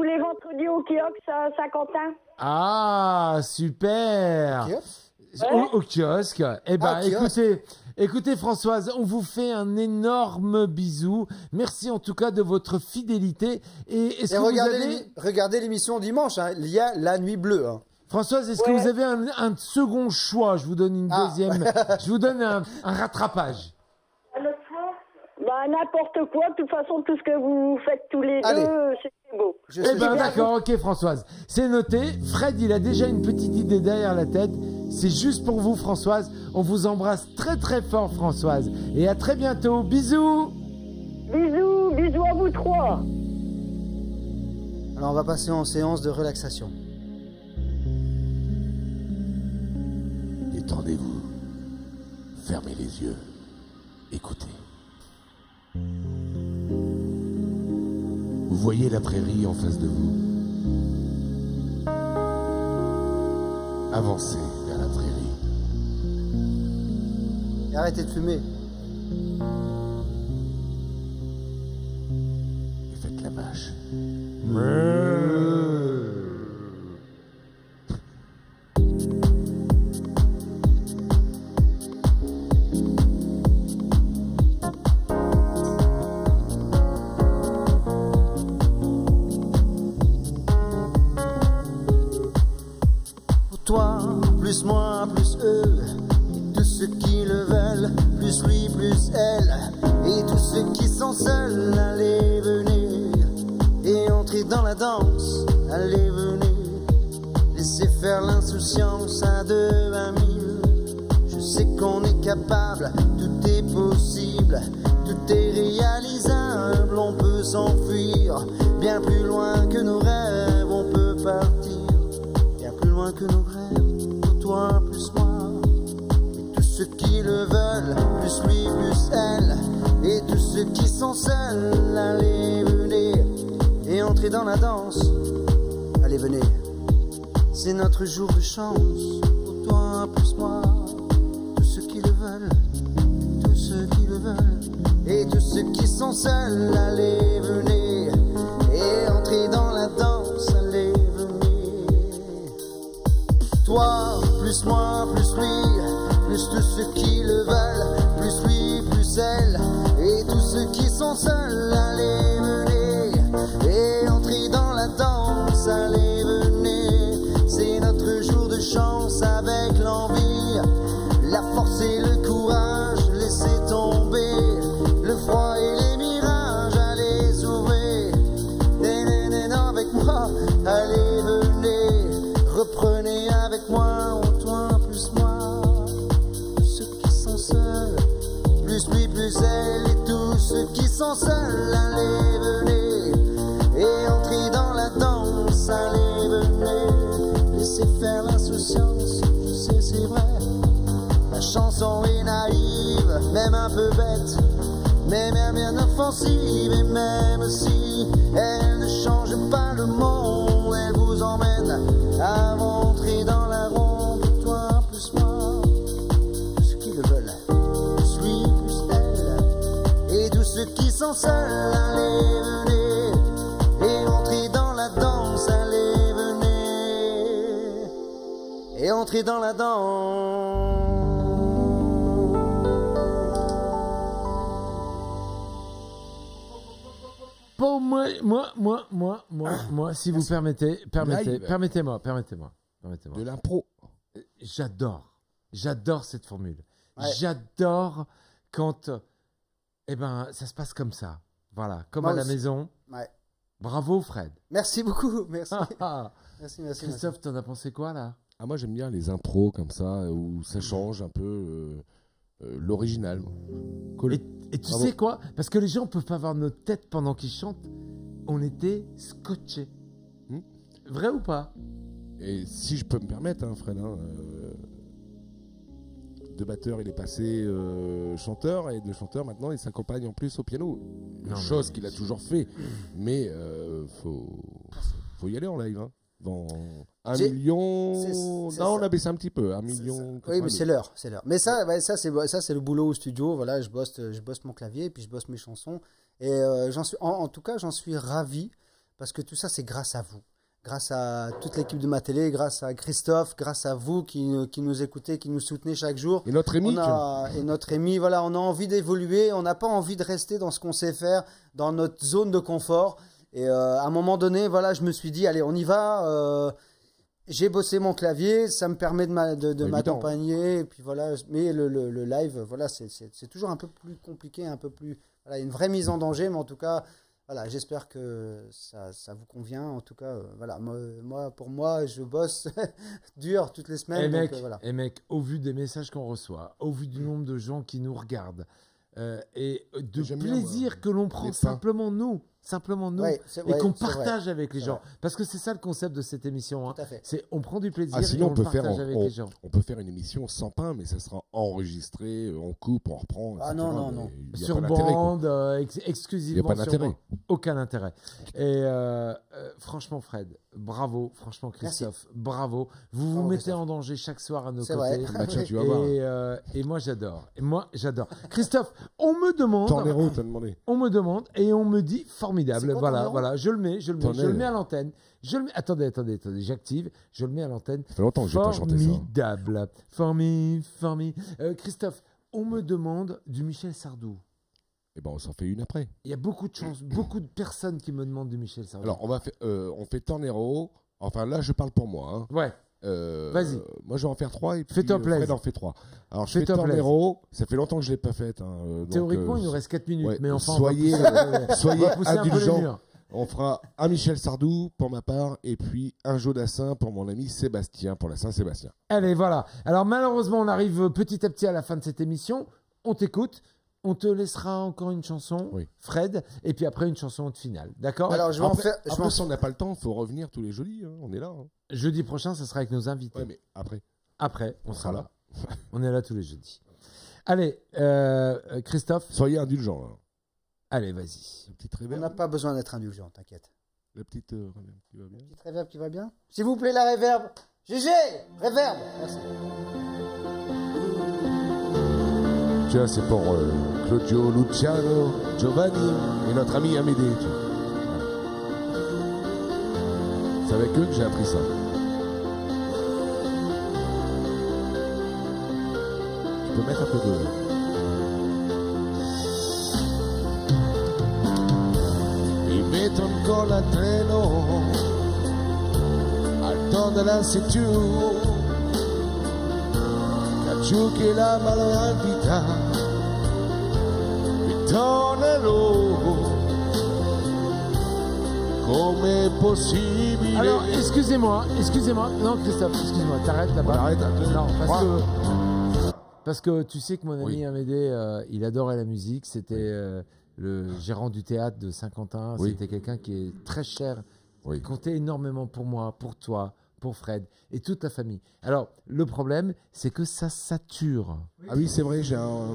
les vendredis au kiosque à Saint-Quentin. Ah, super. Ok. Au kiosque. Eh ben, Ah, au kiosque. écoutez Françoise, on vous fait un énorme bisou. Merci en tout cas de votre fidélité. Et est-ce Et que vous regardez, avez... regardez l'émission dimanche, hein. Il y a La Nuit Bleue. Hein. Françoise, est-ce que Ouais. vous avez un second choix? Je vous donne une Ah. deuxième. Je vous donne un rattrapage. Ben, n'importe quoi. De toute façon, tout ce que vous faites tous les Allez. deux, c'est beau. Je Eh sais ben pas. d'accord, ok Françoise. C'est noté. Fred, il a déjà une petite idée derrière la tête. C'est juste pour vous Françoise. On vous embrasse très très fort Françoise. Et à très bientôt. Bisous. Bisous, bisous à vous trois. Alors on va passer en séance de relaxation. Détendez-vous. Fermez les yeux. Écoutez. Vous voyez la prairie en face de vous. Avancez vers la prairie. Et arrêtez de fumer. Et faites la vache. Toi, plus moi, plus eux, et tous ceux qui le veulent, plus lui, plus elle, et tous ceux qui sont seuls, allez, venez, et entrez dans la danse, allez, venez, laissez faire l'insouciance à deux, à mille, je sais qu'on est capable, tout est possible, tout est réalisable, on peut s'enfuir, bien plus loin que nos rêves, on peut partir. Plus loin que nos rêves, pour toi plus moi, et tous ceux qui le veulent, plus lui, plus elle, et tous ceux qui sont seuls, allez, venez, et entrez dans la danse, allez, venez, c'est notre jour de chance, pour toi plus moi, tous ceux qui le veulent, tous ceux qui le veulent, et tous ceux qui sont seuls, allez, venez, et entrez dans la danse, allez, venez. Toi, plus moi, plus lui, plus tous ceux qui le veulent, plus lui, plus elle, et tous ceux qui sont seuls, allez, venez, et entrez dans la danse, allez, venez, c'est notre jour de chance avec l'envie, la force et le courage, laissez tomber, le froid et les mirages, allez, ouvrez, avec moi, allez, venez, reprenez avec moi, ou toi plus moi, tous ceux qui sont seuls, plus lui, plus elle, et tous ceux qui sont seuls, allez, venez, et entrez dans la danse, allez, venez, laissez faire l'insouciance, je sais c'est vrai, la chanson est naïve, même un peu bête, mais même bien offensive, et même si elle ne change pas le monde, elle vous emmène à rentrer dans la ronde, toi plus moi, tous ceux qui le veulent, plus lui, plus elle, et tous ceux qui sont seuls, allez, venez, et entrez dans la danse, allez, venez, et entrez dans la danse. Bon, moi, si vous permettez-moi. De l'impro. J'adore cette formule. Ouais. J'adore quand, ça se passe comme ça. Voilà, comme Moi à la aussi. maison. Ouais. Bravo, Fred. Merci beaucoup, merci. Merci. Christophe, t'en as pensé quoi, là? Ah, moi, j'aime bien les impros comme ça, où ça change un peu l'original. Cool. Et tu Bravo. sais quoi? Parce que les gens peuvent pas voir notre tête pendant qu'ils chantent. On était scotchés. Vrai ou pas? Et si je peux me permettre, hein, Fred, de batteur, il est passé chanteur, et de chanteur, maintenant, il s'accompagne en plus au piano. Chose qu'il a toujours fait. Mais faut y aller en live. Hein. Dans 1 million... c'est Non, on ça. a baissé un petit peu. 1 million... Oui, mais c'est l'heure. Mais ça, c'est le boulot au studio. Voilà, je bosse mon clavier, puis je bosse mes chansons. Et en tout cas, j'en suis ravi, parce que tout ça, c'est grâce à vous. Grâce à toute l'équipe de ma télé, grâce à Christophe, grâce à vous qui nous écoutez, qui nous soutenez chaque jour. Et notre Rémi. Et notre Rémi, voilà, on a envie d'évoluer, on n'a pas envie de rester dans ce qu'on sait faire, dans notre zone de confort. Et à un moment donné, voilà, je me suis dit, allez, on y va. J'ai bossé mon clavier, ça me permet de m'accompagner. Et puis voilà, mais le live, voilà, c'est toujours un peu plus compliqué, un peu plus, voilà, une vraie mise en danger, mais en tout cas. Voilà, j'espère que ça vous convient. En tout cas, voilà, pour moi, je bosse dur toutes les semaines. Voilà. Mec, au vu des messages qu'on reçoit, au vu du nombre de gens qui nous regardent, et de J'aime plaisir bien, que l'on prend simplement nous, simplement nous, Ouais, et qu'on c'est vrai. partage avec les C'est gens. vrai. Parce que c'est ça le concept de cette émission. Hein. Tout à fait. C'est on prend du plaisir Ah, et sinon, on le partage avec les gens. on peut faire une émission sans pain, mais ça sera enregistré, on coupe, on reprend. Ah, etc. non. Mais il y a Sur pas d'intérêt, quoi. bande, Il n'y a exclusivement pas sur d'intérêt. bande. Aucun intérêt. Et franchement, Fred, bravo. Franchement, Christophe, bravo. Vous Bravo, mettez Christophe. en danger chaque soir à nos C'est côtés. vrai. Bah, tiens, tu vas voir. Et moi, j'adore. Christophe, on me demande. Tornero, t'as demandé. On me demande et on me dit C'est formidable. quoi, Voilà, Tornero voilà, je le mets Tornero. à l'antenne. Attendez, j'active, je le mets à l'antenne. Ça fait longtemps que j'ai pas chanté ça. Formidable. Christophe, on me demande du Michel Sardou. Eh ben, on s'en fait une après. Il y a beaucoup de chances, beaucoup de personnes qui me demandent du Michel Sardou. Alors, on fait Tornero. Enfin, là, je parle pour moi. Hein. Ouais, Vas-y. Moi, je vais en faire 3 et puis Fais-toi plaisir. Fred en fait 3. Alors, je fais Fais-toi Tornero. Ça fait longtemps que je l'ai pas faite. Hein, donc, théoriquement, il nous reste 4 minutes, ouais, mais enfin, soyez on va pousser un peu les indulgents. murs. On fera un Michel Sardou pour ma part et puis un Jodassin pour mon ami Sébastien, pour la Saint-Sébastien. Allez, voilà. Alors, malheureusement, on arrive petit à petit à la fin de cette émission. On t'écoute. On te laissera encore une chanson, Oui. Fred, et puis après une chanson de finale. D'accord? Alors, je vais en Après, faire. je vais après, en- si on n'a pas le temps, il faut revenir tous les jeudis. Hein. On est là. Hein. Jeudi prochain, ça sera avec nos invités. Ouais, mais après. Après, on sera sera là. On est là tous les jeudis. Allez, Christophe, Soyez indulgents. Hein. allez, vas-y. La petite On réverb. n'a pas besoin d'être indulgent, t'inquiète. La petite réverb qui va bien. Petite réverb qui va bien. S'il vous plaît, la réverb. GG, réverb. Merci. Tiens, c'est pour Claudio, Luciano, Giovanni et notre ami Amédée. tu vois. Voilà. C'est avec eux que j'ai appris ça. Tu peux mettre un peu de... Mi metto ancora al treno al tono della cintura cacciucchi la malavita mi tornerò come possibile. Alors, excusez-moi. Non, Christophe, excuse-moi, t'arrêtes là-bas. On arrête, Non, Voilà. parce que tu sais que mon ami Oui. Amédée, il adorait la musique. C'était le gérant du théâtre de Saint-Quentin. Oui. C'était quelqu'un qui est très cher. Oui. Il comptait énormément pour moi, pour toi, pour Fred et toute la famille. Alors, le problème, c'est que ça sature. Ah oui, c'est vrai, j'ai un,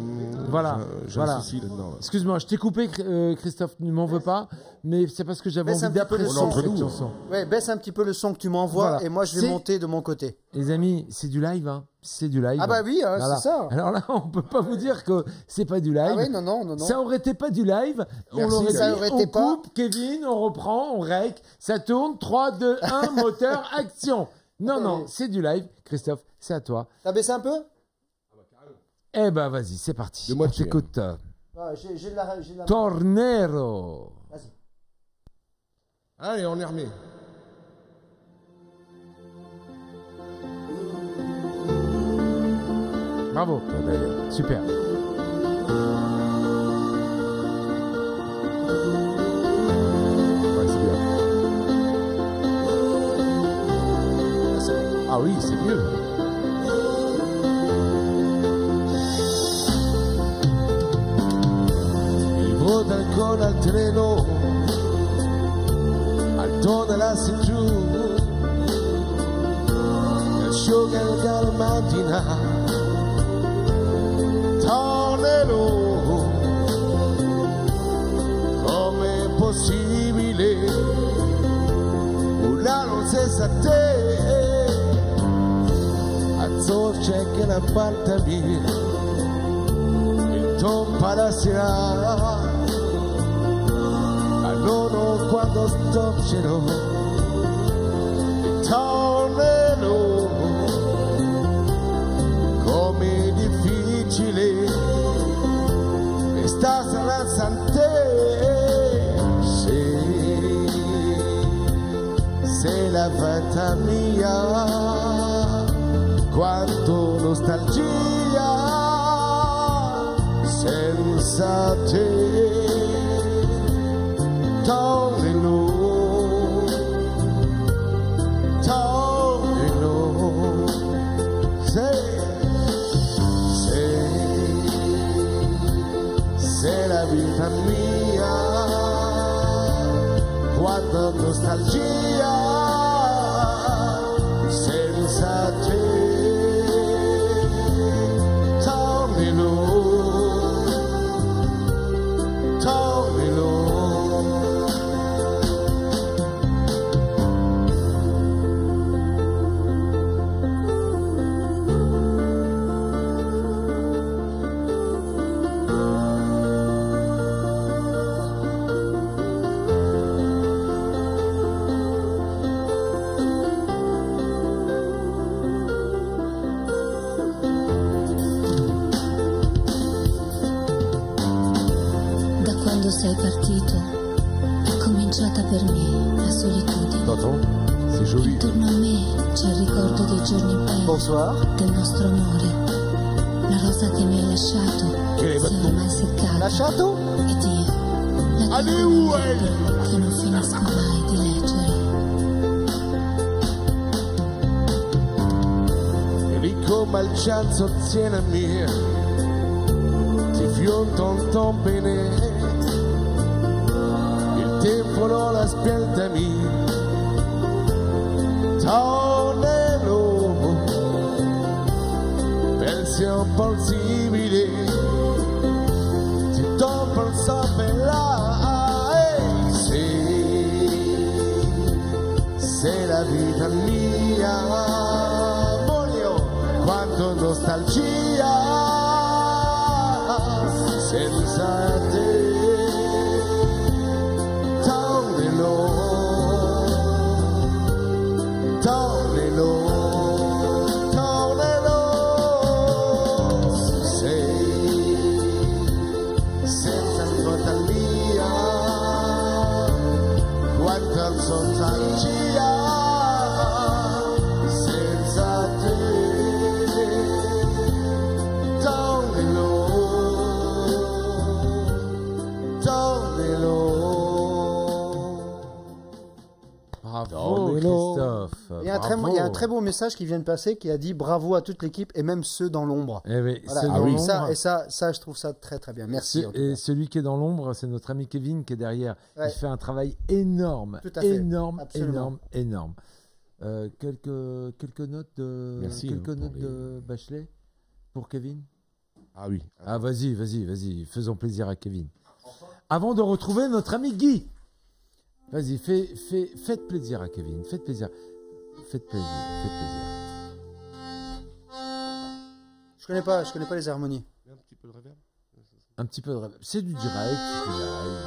Voilà, j'ai voilà. un souci là-dedans. là. Excuse-moi, je t'ai coupé, Christophe, ne m'en veux pas, mais c'est parce que j'avais Baisse envie un petit peu le d'apprécier son. cette Entre nous. chanson. Ouais, baisse un petit peu le son que tu m'envoies Voilà. et moi je vais C'est- monter de mon côté. Les amis, c'est du live, hein. C'est du live. Ah bah oui, hein, Voilà. c'est ça. Alors là, on peut pas vous dire que c'est pas du live. Ah oui, non. Ça aurait été pas du live. On Merci, l'aurait ça dit, aurait on été pas. coupe, Kevin, on reprend, on rec, ça tourne, 3, 2, 1, moteur, action. Non, c'est du live. Christophe, c'est à toi. T'as baissé un peu? Eh ben, vas-y, c'est parti. De On moitié, t'écoute. Ah, j'ai de la... Tornero. Vas-y. Allez, on est remis. Bravo. Super. Ouais, c'est bien. Ah oui, c'est mieux. Vivo ancora al treno, al tono della cintura, asciuga il galmantina, tornerò, come è possibile, una non senza te, azzorcia che la parte mia, il ton parasirà, allora quando storcerò, tornerò, come difficile, questa sarà sante, se la vita mia, quanto nostalgia, senza te, tornerò, se la vita mia, nostalgia senza te. Tornilo, tornilo. Da quando sei partito è cominciata per me la solitudine. T'entends? C'est joli. Intorno a me c'è il ricordo dei giorni belli Bonsoir. del nostro amore. La rosa che mi hai lasciato Che si è ormai seccata. Lasciato? Ed io la Allez, chiamo où dentro elle? che non finisco mai di leggere. E lì come il cianzo tienami, ti fiunto un tompene, il tempo non aspettami, tornerò, pensi un po' simile, ti tocco il sei la vita mia, voglio quanto nostalgia senza te. Tornelo, tornelo, tornelo. Sei senza nostalgia, quanta nostalgia senza te. Tornelo, tornelo. Bravo, Tornelo. Christophe. Il y a un très beau message qui vient de passer qui a dit bravo à toute l'équipe et même ceux dans l'ombre. Eh oui, Voilà. ceux dans Ah oui. l'ombre. Et ça, je trouve ça très très bien. Merci. en tout Et cas. celui qui est dans l'ombre, c'est notre ami Kevin qui est derrière. Ouais. Il fait un travail énorme, Tout à fait. énorme, Absolument. énorme, énorme. Quelques notes de, Merci, quelques pour notes les- de Bachelet pour Kevin. Ah oui. Ah vas-y, faisons plaisir à Kevin. Avant de retrouver notre ami Guy, vas-y, faites plaisir à Kevin, faites plaisir. Je connais pas les harmonies. Un petit peu de réverb. Un petit peu de reverb. C'est du direct, c'est du live.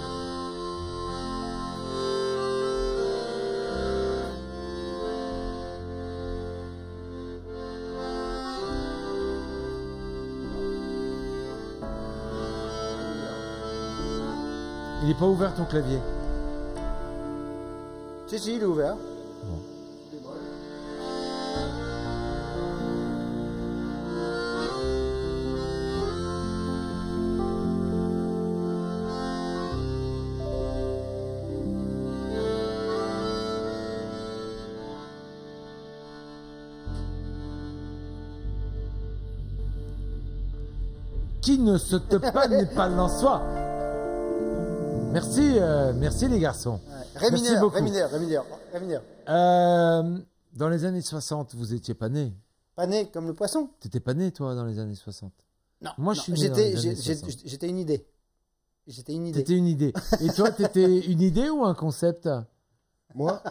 Il n'est pas ouvert ton clavier. Si, il est ouvert. Qui ne saute pas n'est pas dans soi. Merci, merci les garçons. Ouais. Merci beaucoup. Rémineur. Dans les années 60, vous étiez pas né. Pas né comme le poisson. T'étais pas né, toi, dans les années 60. Non. Moi, je suis né dans les années 60. J'étais une idée. J'étais une idée. T'étais une idée. Et toi, t'étais une idée ou un concept? Moi,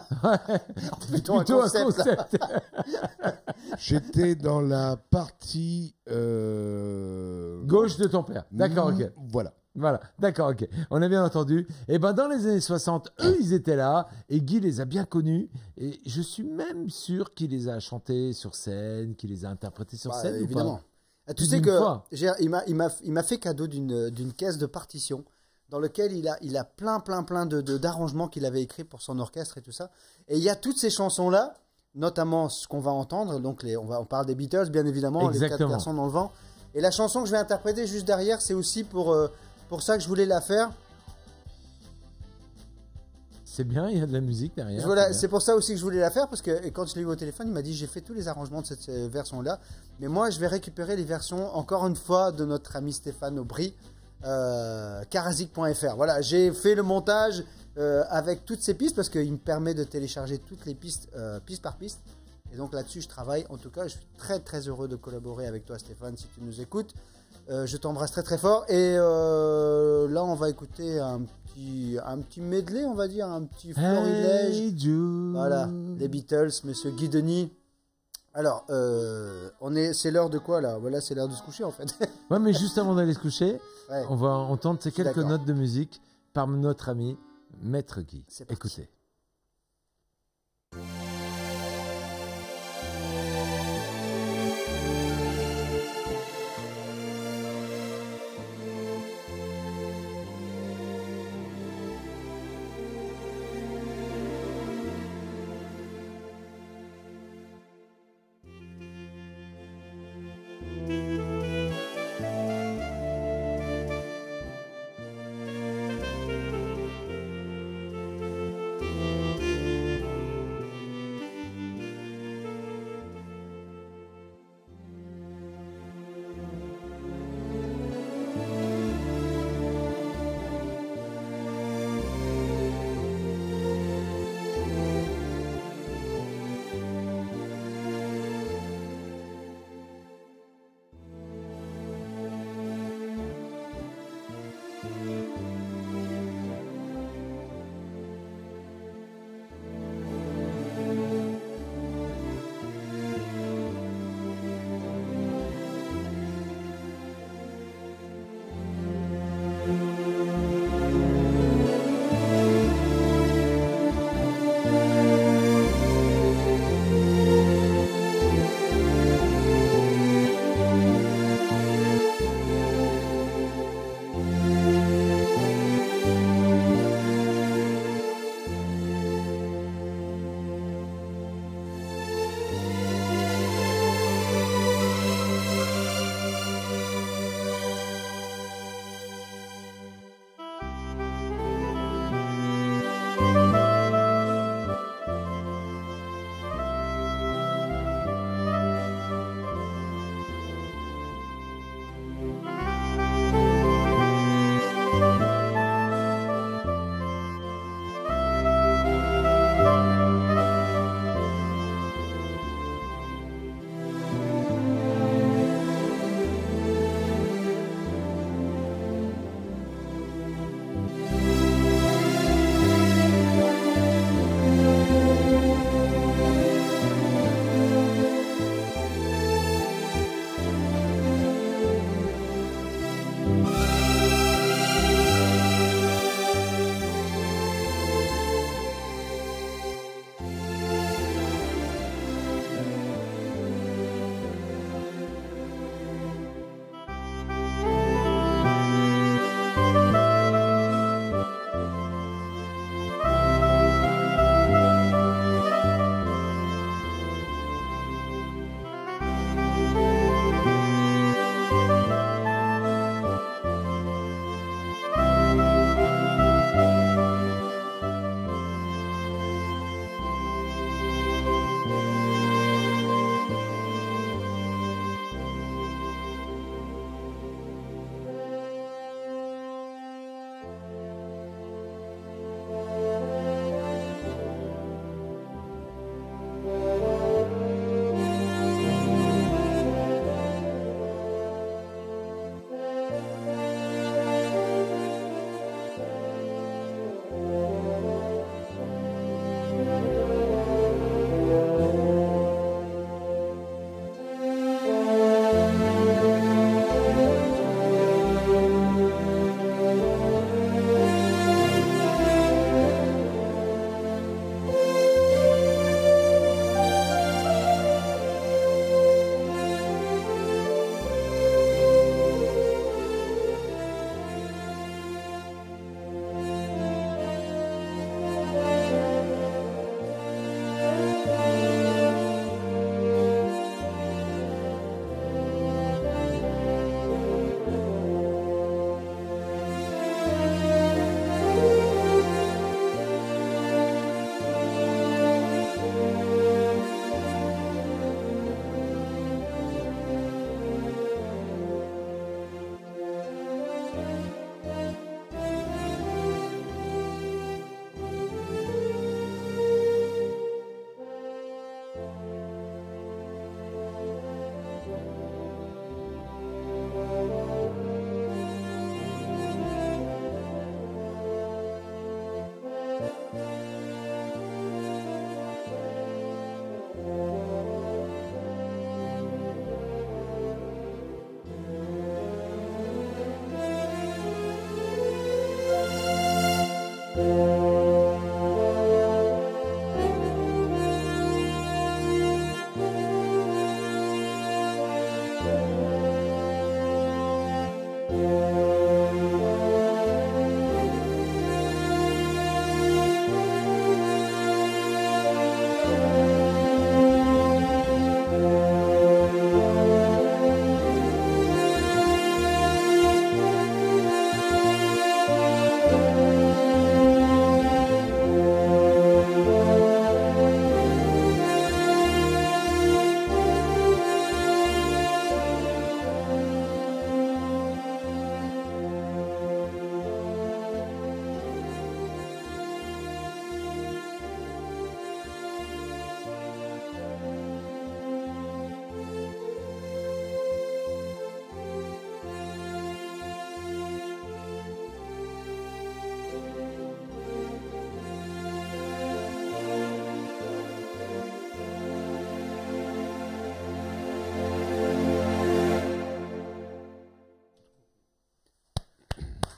Plutôt un concept. j'étais dans la partie Gauche de ton père. D'accord, ok. Voilà. Voilà, d'accord, ok. On a bien entendu. Et ben dans les années 60, eux, ils étaient là et Guy les a bien connus. Et je suis même sûr qu'il les a chantés sur scène, qu'il les a interprétés sur Bah, scène. ou évidemment. pas Ah, tu Plus sais d'une que fois. il m'a fait cadeau d'une caisse de partition dans lequel il a plein d'arrangements qu'il avait écrits pour son orchestre et tout ça. Et il y a toutes ces chansons-là, notamment ce qu'on va entendre. Donc on parle des Beatles, bien évidemment, les 4 Exactement. garçons dans le vent. Et la chanson que je vais interpréter juste derrière, c'est aussi pour ça que je voulais la faire. C'est bien, il y a de la musique derrière. Voilà, c'est c'est pour ça aussi que je voulais la faire, parce que et quand je l'ai eu au téléphone, il m'a dit j'ai fait tous les arrangements de cette version-là, mais moi je vais récupérer les versions, encore une fois, de notre ami Stéphane Aubry, karazik.fr. Voilà, j'ai fait le montage, avec toutes ces pistes parce qu'il me permet de télécharger toutes les pistes, piste par piste. Et donc là-dessus, je travaille. En tout cas, je suis très très heureux de collaborer avec toi, Stéphane, si tu nous écoutes. Je t'embrasse très très fort. Et là, on va écouter un petit medley, on va dire, un petit florilège. Hey Jude. Voilà, les Beatles, Monsieur Guy Denis. Alors, c'est l'heure de quoi là? Voilà, c'est l'heure de se coucher en fait. Ouais, mais juste avant d'aller se coucher, Ouais. on va entendre ces quelques D'accord. notes de musique par notre ami Maître Guy. C'est parti. Écoutez.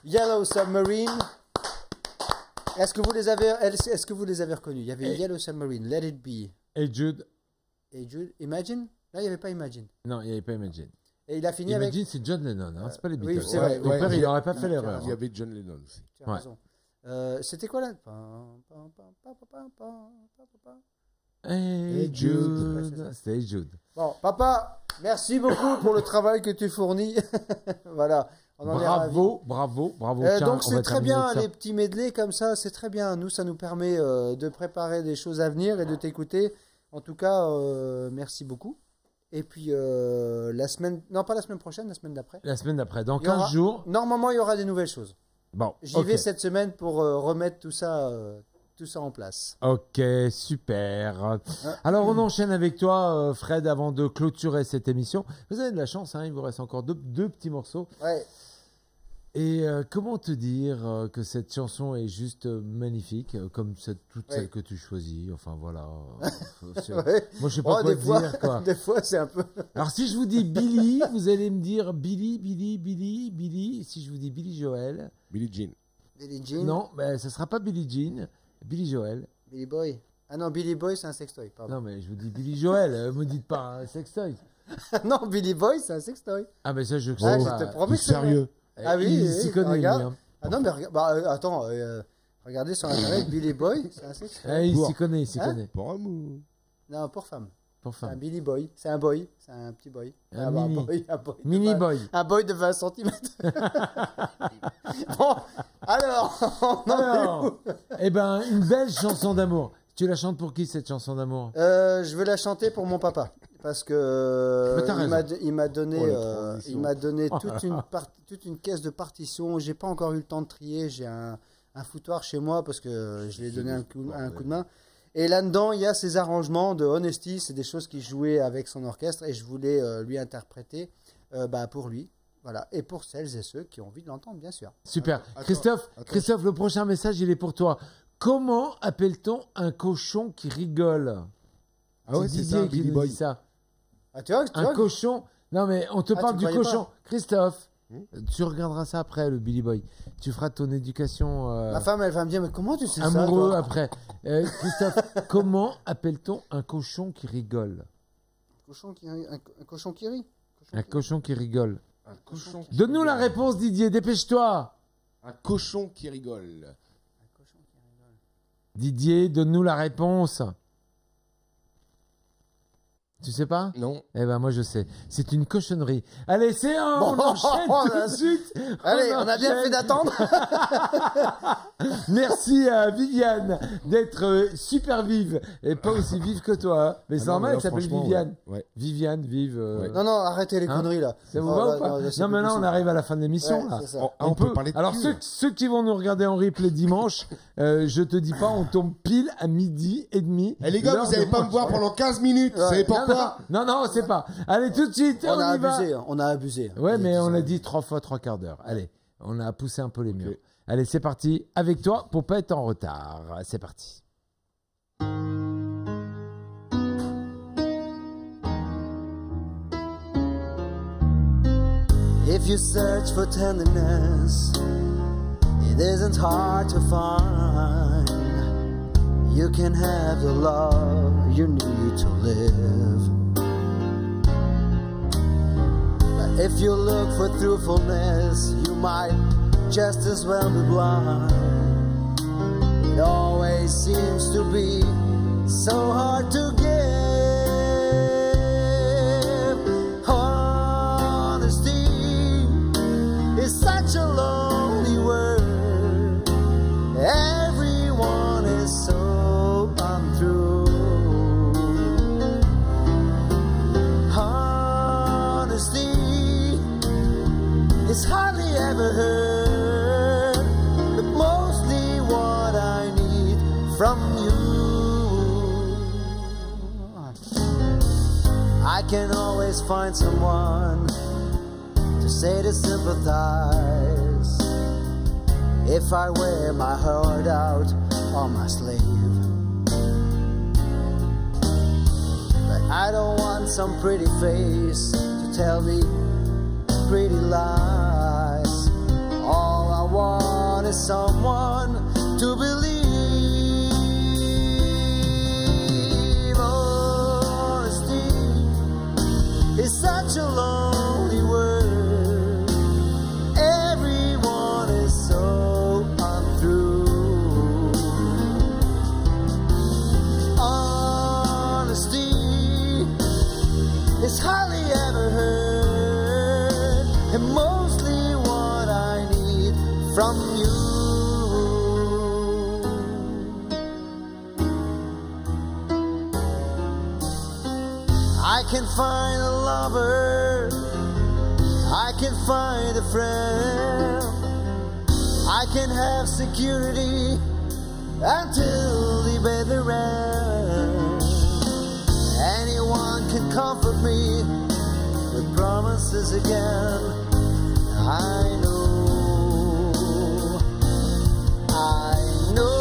Yellow Submarine. Est-ce que vous les avez reconnus? Il y avait Yellow Submarine, Let It Be. Et Jude. Et Jude, Imagine? Là, il n'y avait pas Imagine. Non, il n'y avait pas Imagine. Et il a fini avec... Imagine, c'est John Lennon, hein, c'est pas les Beatles. Oui, c'est vrai. Ton père, il n'aurait pas fait l'erreur. Il y avait John Lennon aussi. Tu as raison. C'était quoi là? Hey Jude. C'était Jude. Bon, papa, merci beaucoup pour le travail que tu fournis. Voilà. On en est ravis. Bravo. Tiens, Donc on va c'est très terminer bien, avec ça. les petits medley comme ça, c'est très bien. Nous, ça nous permet de préparer des choses à venir et de t'écouter. En tout cas, merci beaucoup. Et puis, la semaine prochaine, la semaine d'après. La semaine d'après, dans Il y aura- 15 jours. Normalement, il y aura des nouvelles choses. Bon, J'y ok. vais cette semaine pour remettre tout ça en place. Ok, super. Alors, on enchaîne avec toi, Fred, avant de clôturer cette émission. Vous avez de la chance, hein, il vous reste encore deux petits morceaux. Ouais. Et comment te dire que cette chanson est juste magnifique, comme toutes celles que tu choisis. Enfin, voilà. Ouais. Moi, je sais pas quoi des fois, dire, quoi. des fois, c'est un peu... Alors, si je vous dis Billy, vous allez me dire Billy. Si je vous dis Billy Joel. Billie Jean. Billie Jean. Non, mais ça sera pas Billie Jean. Billy Joel. Billy Boy. Ah non, Billy Boy, c'est un sextoy. Pardon. Non, mais je vous dis Billy Joel. Me dites pas un sextoy. Non, Billy Boy, c'est un sextoy. Ah, mais ça, je Ah, sais je pas. te promets que c'est Sérieux. Ah oui, il s'y connaît, lui, regarde. hein. Ah non, mais attends, regardez sur internet, Billy Boy, c'est un sextoy. Ah, il Pour. s'y connaît, Hein connaît. Pour amour. Non, pour femme. Pour C'est un femme. Billy Boy, c'est un boy, c'est un petit boy. Un bah, mini. un boy de Mini 20 boy. Un boy de 20 cm. Bon, alors, on en est Alors, où eh ben, une belle chanson d'amour. Tu la chantes pour qui, cette chanson d'amour? Je vais la chanter pour mon papa. Parce que Mais t'as il m'a donné, Oh, la transition. il m'a donné toute une caisse de partitions. J'ai pas encore eu le temps de trier. J'ai un foutoir chez moi parce que je lui ai donné un coup de main. Et là-dedans, il y a ces arrangements de Honesty. C'est des choses qu'il jouait avec son orchestre et je voulais lui interpréter pour lui. Voilà. Et pour celles et ceux qui ont envie de l'entendre, bien sûr. Super. Attends. Christophe, le prochain message, il est pour toi. Comment appelle-t-on un cochon qui rigole? Ah ouais, c'est Didier ça, qui Billy nous Boy. dit ça. Ah, tu vois, Un cochon. Non, mais on te Ah, parle tu du croyais cochon. pas Christophe, tu regarderas ça après, le Billy Boy. Tu feras ton éducation ma femme, elle va me dire, mais comment tu sais ça amoureux toi après. Christophe, comment appelle-t-on un cochon qui rigole? Un cochon qui rit. Un cochon qui rigole. Un cochon qui Donne-nous la rigole. réponse, Didier, dépêche-toi. Un cochon qui rigole. Didier, donne-nous la réponse. Tu sais pas? Non. Eh ben moi je sais. C'est une cochonnerie. Allez, c'est un. On enchaîne tout de suite. Allez, on a bien enchaîne. fait d'attendre. Merci à Viviane d'être super vive et pas aussi vive que toi. Hein. Mais c'est non, normal mais qu'elle s'appelle franchement, Viviane. ouais. Viviane, vive. Non, non, arrêtez les Hein conneries là. Ça vous Oh, va là, ou pas? là, c'est Non, plus maintenant on possible. arrive à la fin de l'émission Ouais, là. c'est ça. On peut parler de Alors cul. ceux qui vont nous regarder en replay dimanche, je te dis pas, on tombe pile à 12h30. Eh les gars, L'heure vous allez de pas me manger. voir pendant 15 minutes. Vous savez pourquoi? Non, c'est pas. Allez, tout de suite, on, y va. On a abusé. Ouais, mais on a dit 3 fois 3 quarts d'heure. Allez, on a poussé un peu les murs. Allez, c'est parti. Avec toi pour pas être en retard. C'est parti. If you search for tenderness, it isn't hard to find. You can have the love you need to live. But if you look for truthfulness, you might just as well be blind. It always seems to be so hard to give. Honesty is such a lonely word. Everyone is so untrue. Honesty is hardly ever heard, but mostly what I need from you. I can always find someone to say to sympathize if I wear my heart out on my sleeve. But I don't want some pretty face to tell me pretty lies. All I someone to believe. Honesty is such a lonely word. Everyone is so untrue. Honesty is hardly ever heard, and mostly what I need from you. I can find a lover, I can find a friend, I can have security until the bitter end. Anyone can comfort me with promises again. I know, I know.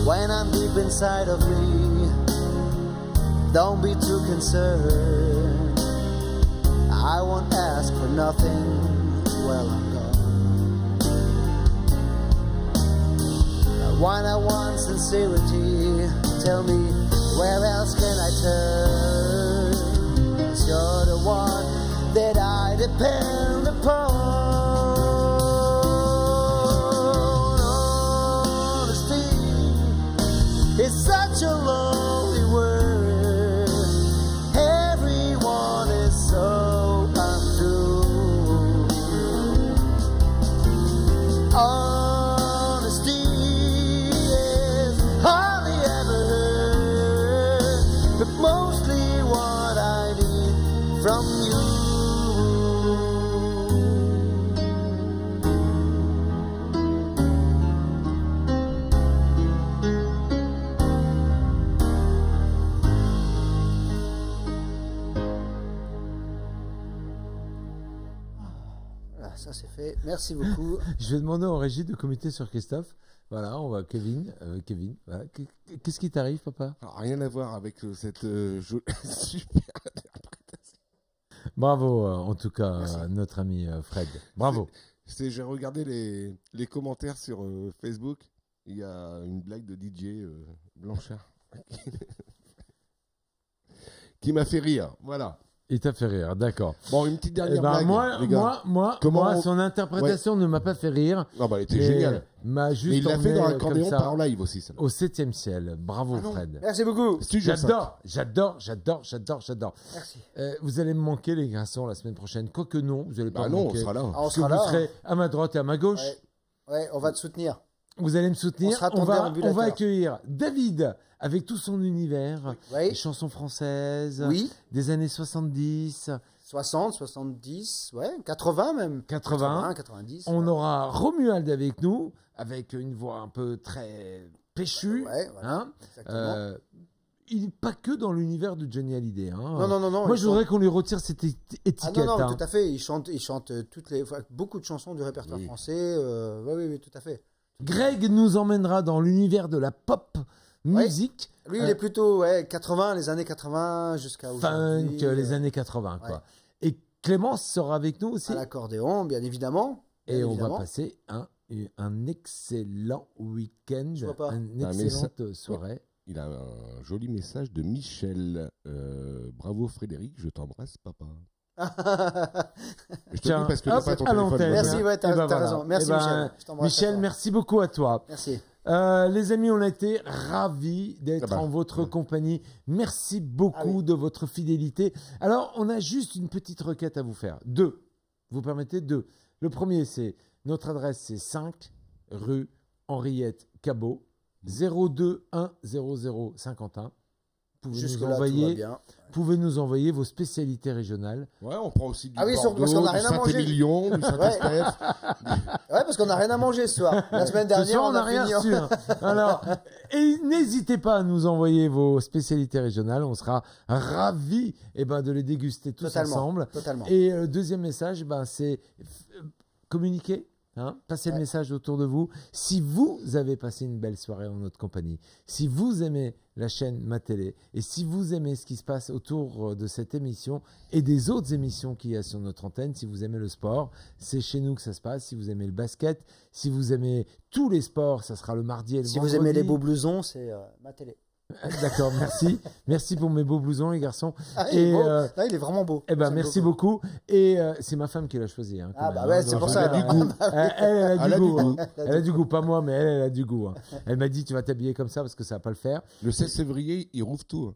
When I'm deep inside of me, don't be too concerned. I won't ask for nothing while I'm gone. When I want sincerity, tell me, where else can I turn? 'Cause you're the one that I depend upon. Honesty is such a lonely word. Everyone is so untrue. Honesty is hardly ever heard, but mostly what I need from you. Voilà, ça c'est fait. Merci beaucoup. Je vais demander en régie de communiquer sur Christophe. Voilà, on va Kevin. Voilà. Qu'est-ce qui t'arrive, papa? Alors, rien à voir avec cette super interprétation. Bravo, en tout cas, notre ami Fred. Bravo. J'ai regardé les commentaires sur Facebook. Il y a une blague de DJ Blanchard qui m'a fait rire. Voilà. Il t'a fait rire, d'accord. Bon, une petite dernière Ben, blague, les gars. moi, son interprétation ne m'a pas fait rire. Non, bah, elle était mais géniale. M'a juste Mais il l'a fait dans emmené l'accordéon comme ça par live aussi, ça. au 7e ciel. Bravo, Fred. Merci beaucoup. Studio 5. J'adore. Merci. Vous allez me manquer, les garçons, la semaine prochaine. Quoique non, vous allez pas Bah me non, manquer. on sera là. Ah, on Parce que sera vous là. serez à ma droite et à ma gauche. Ouais, on va te soutenir. Vous allez me soutenir. On sera ton on déambulateur. va accueillir David avec tout son univers, Oui. les chansons françaises, Oui. des années 70, 60, 70, ouais, 80 même. 80. 90. On ouais. aura Romuald avec nous, avec une voix un peu très péchue. Ouais, voilà, hein. exactement. Il n'est pas que dans l'univers de Johnny Hallyday. Hein. Non. Moi, il je voudrais qu'on lui retire cette Ah étiquette. non, hein. tout à fait. Il chante beaucoup de chansons du répertoire Oui. français. Oui, tout à fait. Greg nous emmènera dans l'univers de la pop musique, Lui, il est plutôt 80, les années 80 jusqu'à aujourd'hui. funk, les années 80. Quoi. Et Clémence sera avec nous aussi. À l'accordéon, bien évidemment. Et Bien on évidemment. va passer un excellent week-end, Je vois pas. une Un excellente soirée. Il a un joli message de Michel. Bravo Frédéric, je t'embrasse, papa. Je te Tiens, dis parce que hop, t'as pas ton à téléphone. l'antenne. Merci, ouais, t'as Eh ben raison. Merci, Eh ben, Michel. Je t'embrasse, Michel, papa. merci beaucoup à toi. Merci. Les amis, on a été ravis d'être Ah bah, en votre compagnie. Merci beaucoup de votre fidélité. Alors, on a juste une petite requête à vous faire. 2. Vous permettez 2. Le premier, c'est notre adresse, c'est 5 rue Henriette Cabot, 02100 Saint-Quentin. Jusque-là, tout va bien. Pouvez nous envoyer vos spécialités régionales. Ouais, on prend aussi du Ah oui, Bordeaux, parce qu'on a du rien à manger. Saint-Émilion, du Saint-Estèphe. Ouais, parce qu'on n'a rien à manger ce soir. La semaine Ce dernière, soir, on a rien fini. reçu. Hein. Alors, et n'hésitez pas à nous envoyer vos spécialités régionales. On sera ravis de les déguster tous ensemble. Totalement. Et deuxième message, c'est communiquer Hein, passez le message autour de vous. Si vous avez passé une belle soirée en notre compagnie, si vous aimez la chaîne Ma Télé et si vous aimez ce qui se passe autour de cette émission et des autres émissions qu'il y a sur notre antenne, si vous aimez le sport, c'est chez nous que ça se passe. Si vous aimez le basket, si vous aimez tous les sports, ça sera le mardi et le vendredi. Si vous aimez les beaux blousons, c'est Ma Télé. D'accord, merci. Merci pour mes beaux blousons, les garçons. Il est vraiment beau. Eh ben, merci beaucoup. Et c'est ma femme qui l'a choisi. Hein, c'est pour ça. Elle a du goût. Elle a du goût. Elle a du goût, pas moi, mais elle a du goût. Hein. Elle m'a dit, tu vas t'habiller comme ça parce que ça va pas le faire. Le 16 février, il rouvre tout.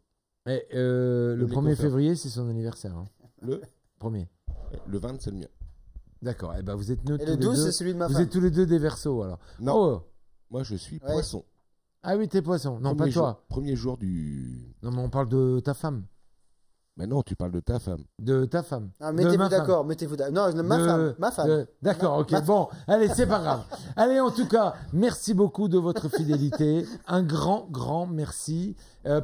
Et, le 1er février, c'est son anniversaire. Hein. Le 1er. Le 20, c'est le mien. D'accord. Eh ben, vous êtes neutres. Et le 12, c'est celui de ma femme. Vous êtes tous les deux des Verseaux, alors. Non. Oh. Moi, je suis poisson. Ah oui, t'es poisson. Non, pas toi. Premier jour du... Non, mais on parle de ta femme. Mais non, tu parles de ta femme. De ta femme. Ah, mettez-vous d'accord. Non, ma femme. D'accord, ok. Bon, allez, c'est pas grave. Allez, en tout cas, merci beaucoup de votre fidélité. Un grand, grand merci.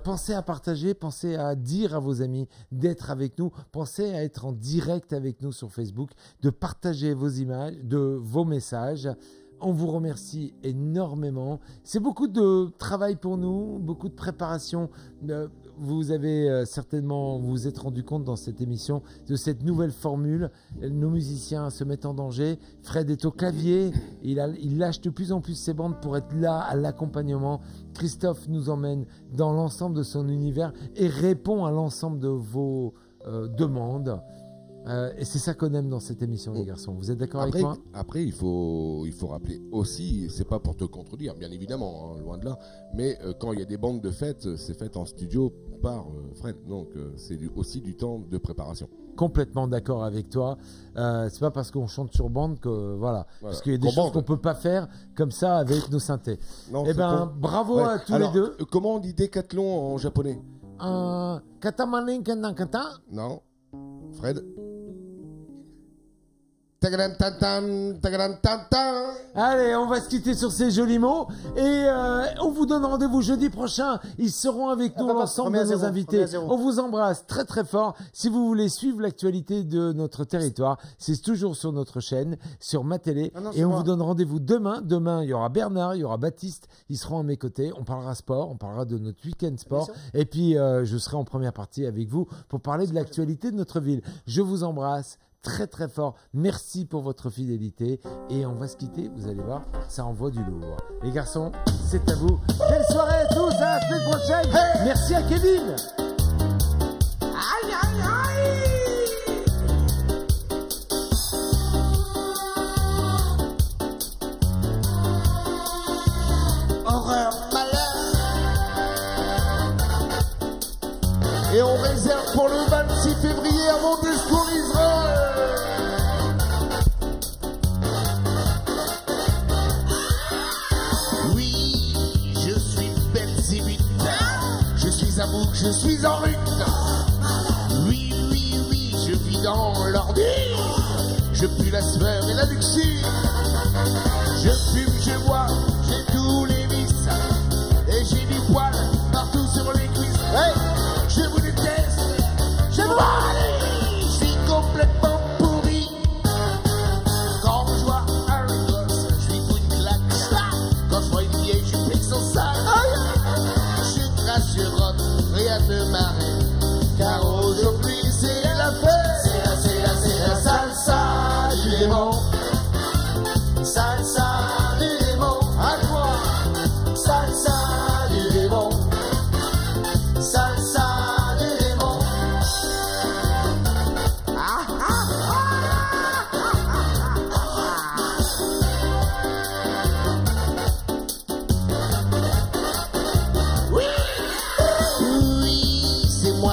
Pensez à partager, pensez à dire à vos amis d'être avec nous. Pensez à être en direct avec nous sur Facebook, de partager vos images, vos messages. On vous remercie énormément. C'est beaucoup de travail pour nous, beaucoup de préparation. Vous avez certainement, vous vous êtes rendu compte dans cette émission de cette nouvelle formule. Nos musiciens se mettent en danger. Fred est au clavier. Il lâche de plus en plus ses bandes pour être là à l'accompagnement. Christophe nous emmène dans l'ensemble de son univers et répond à l'ensemble de vos demandes. Et c'est ça qu'on aime dans cette émission, les garçons. Vous êtes d'accord avec moi? Après, il faut rappeler aussi, c'est pas pour te contredire, bien évidemment, hein, loin de là, mais quand il y a des bandes de fêtes, c'est fait en studio par Fred. Donc, c'est aussi du temps de préparation. Complètement d'accord avec toi. C'est pas parce qu'on chante sur bande que voilà. Parce qu'il y a des choses qu'on peut pas faire comme ça avec nos synthés. Eh ben, bravo à tous les deux. Comment on dit décathlon en japonais? Katamanen Kenankata. Non. Fred. Allez, on va se quitter sur ces jolis mots et on vous donne rendez-vous jeudi prochain. Ils seront avec nous, l'ensemble de nos invités. On vous embrasse très très fort. Si vous voulez suivre l'actualité de notre territoire, c'est toujours sur notre chaîne, sur Ma Télé. Et on vous donne rendez-vous demain. Demain, il y aura Bernard, il y aura Baptiste. Ils seront à mes côtés. On parlera sport, on parlera de notre week-end sport. Et puis, je serai en première partie avec vous pour parler de l'actualité de notre ville. Je vous embrasse très très fort. Merci pour votre fidélité et on va se quitter. Vous allez voir, ça envoie du lourd. Les garçons, c'est à vous. Belle soirée à tous, à la semaine prochaine. Hey, merci à Kevin. Aïe aïe aïe. Horreur, malheur. Et on réserve pour le 26 février avant de discours Israël. Je suis en rut. Oui, oui, oui, je vis dans l'ordi. Je pue la sueur et la luxure. Je fume, je bois, j'ai tous les vices. Et j'ai du poil partout sur les cuisses. Hey, je vous déteste, je vous haïs. Je suis complètement pourri. Quand je vois un gosse, je lui fous une claque. Quand je vois une vieille, je lui pique son sac. Je crache, je rote. Rien ne m'arrête, car aujourd'hui c'est la fête. C'est la salsa du démon. Salsa du démon, à toi. Salsa du démon. Salsa du démon.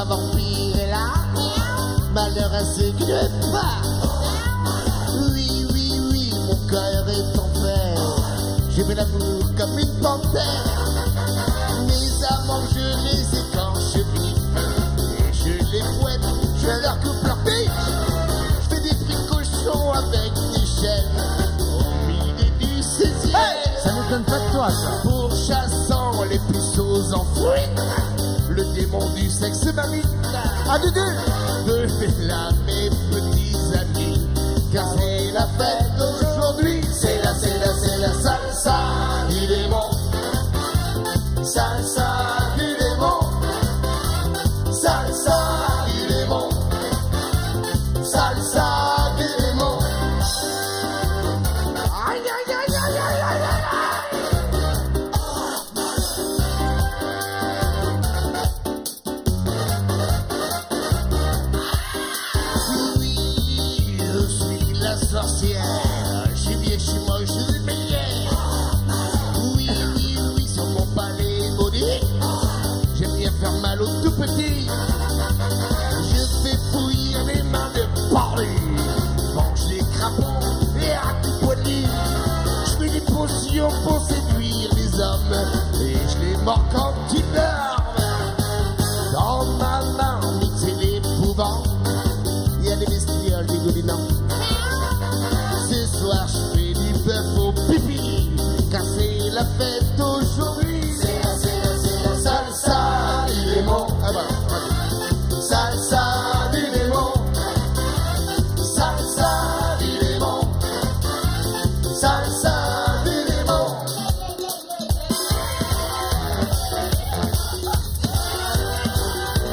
Vampire est là, malheur à ceux qui ne veulent pas. Oui, oui, oui, mon cœur est en fer. J'ai fait l'amour comme une panthère. Mes amants, je les écorche vite. Je les fouette, je leur coupe leur pique. Je fais des fruits cochons avec des chaînes au milieu du 16e. Hey, ça m'étonne pas de toi, ça. Pourchassant les puceaux enfouis. Le démon du sexe m'invite à de là mes petits amis, car c'est la fête aujourd'hui, c'est vient faire mal aux tout petits. Je fais bouillir les mains de Paris. Mange les crapauds et à tout poil de lit. Je fais des potions pour séduire les hommes et je les mords quand ils dorment. Dans ma marmite c'est l'épouvant. Il y a des bestioles dégoulinants. Ce soir je fais du bœuf au pipi, car c'est la fête aujourd'hui. C'est la salsa du démon. Ah bah, salsa du démon. Salsa du démon. Salsa du démon.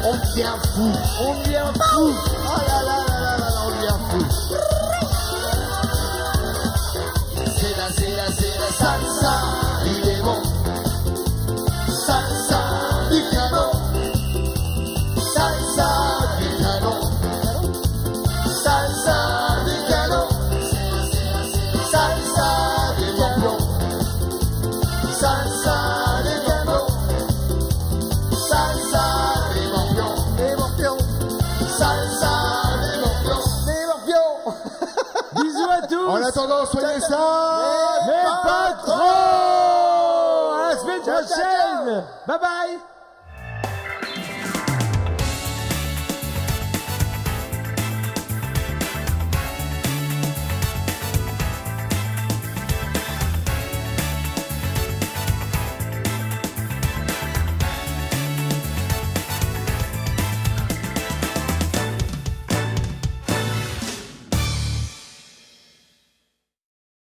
On devient fou. On devient fou. Oh là là là là là, on devient fou. C'est la salsa du démon. Salsa du canon. Salsa du canon. Salsa du canon. Salsa des morpions. Salsa des morpions. Salsa des morpions. Des morpions. Salsa des morpions. Des morpions. Bisous à tous. En attendant, soyez ça. Mais pas trop. À la semaine prochaine. Bye bye.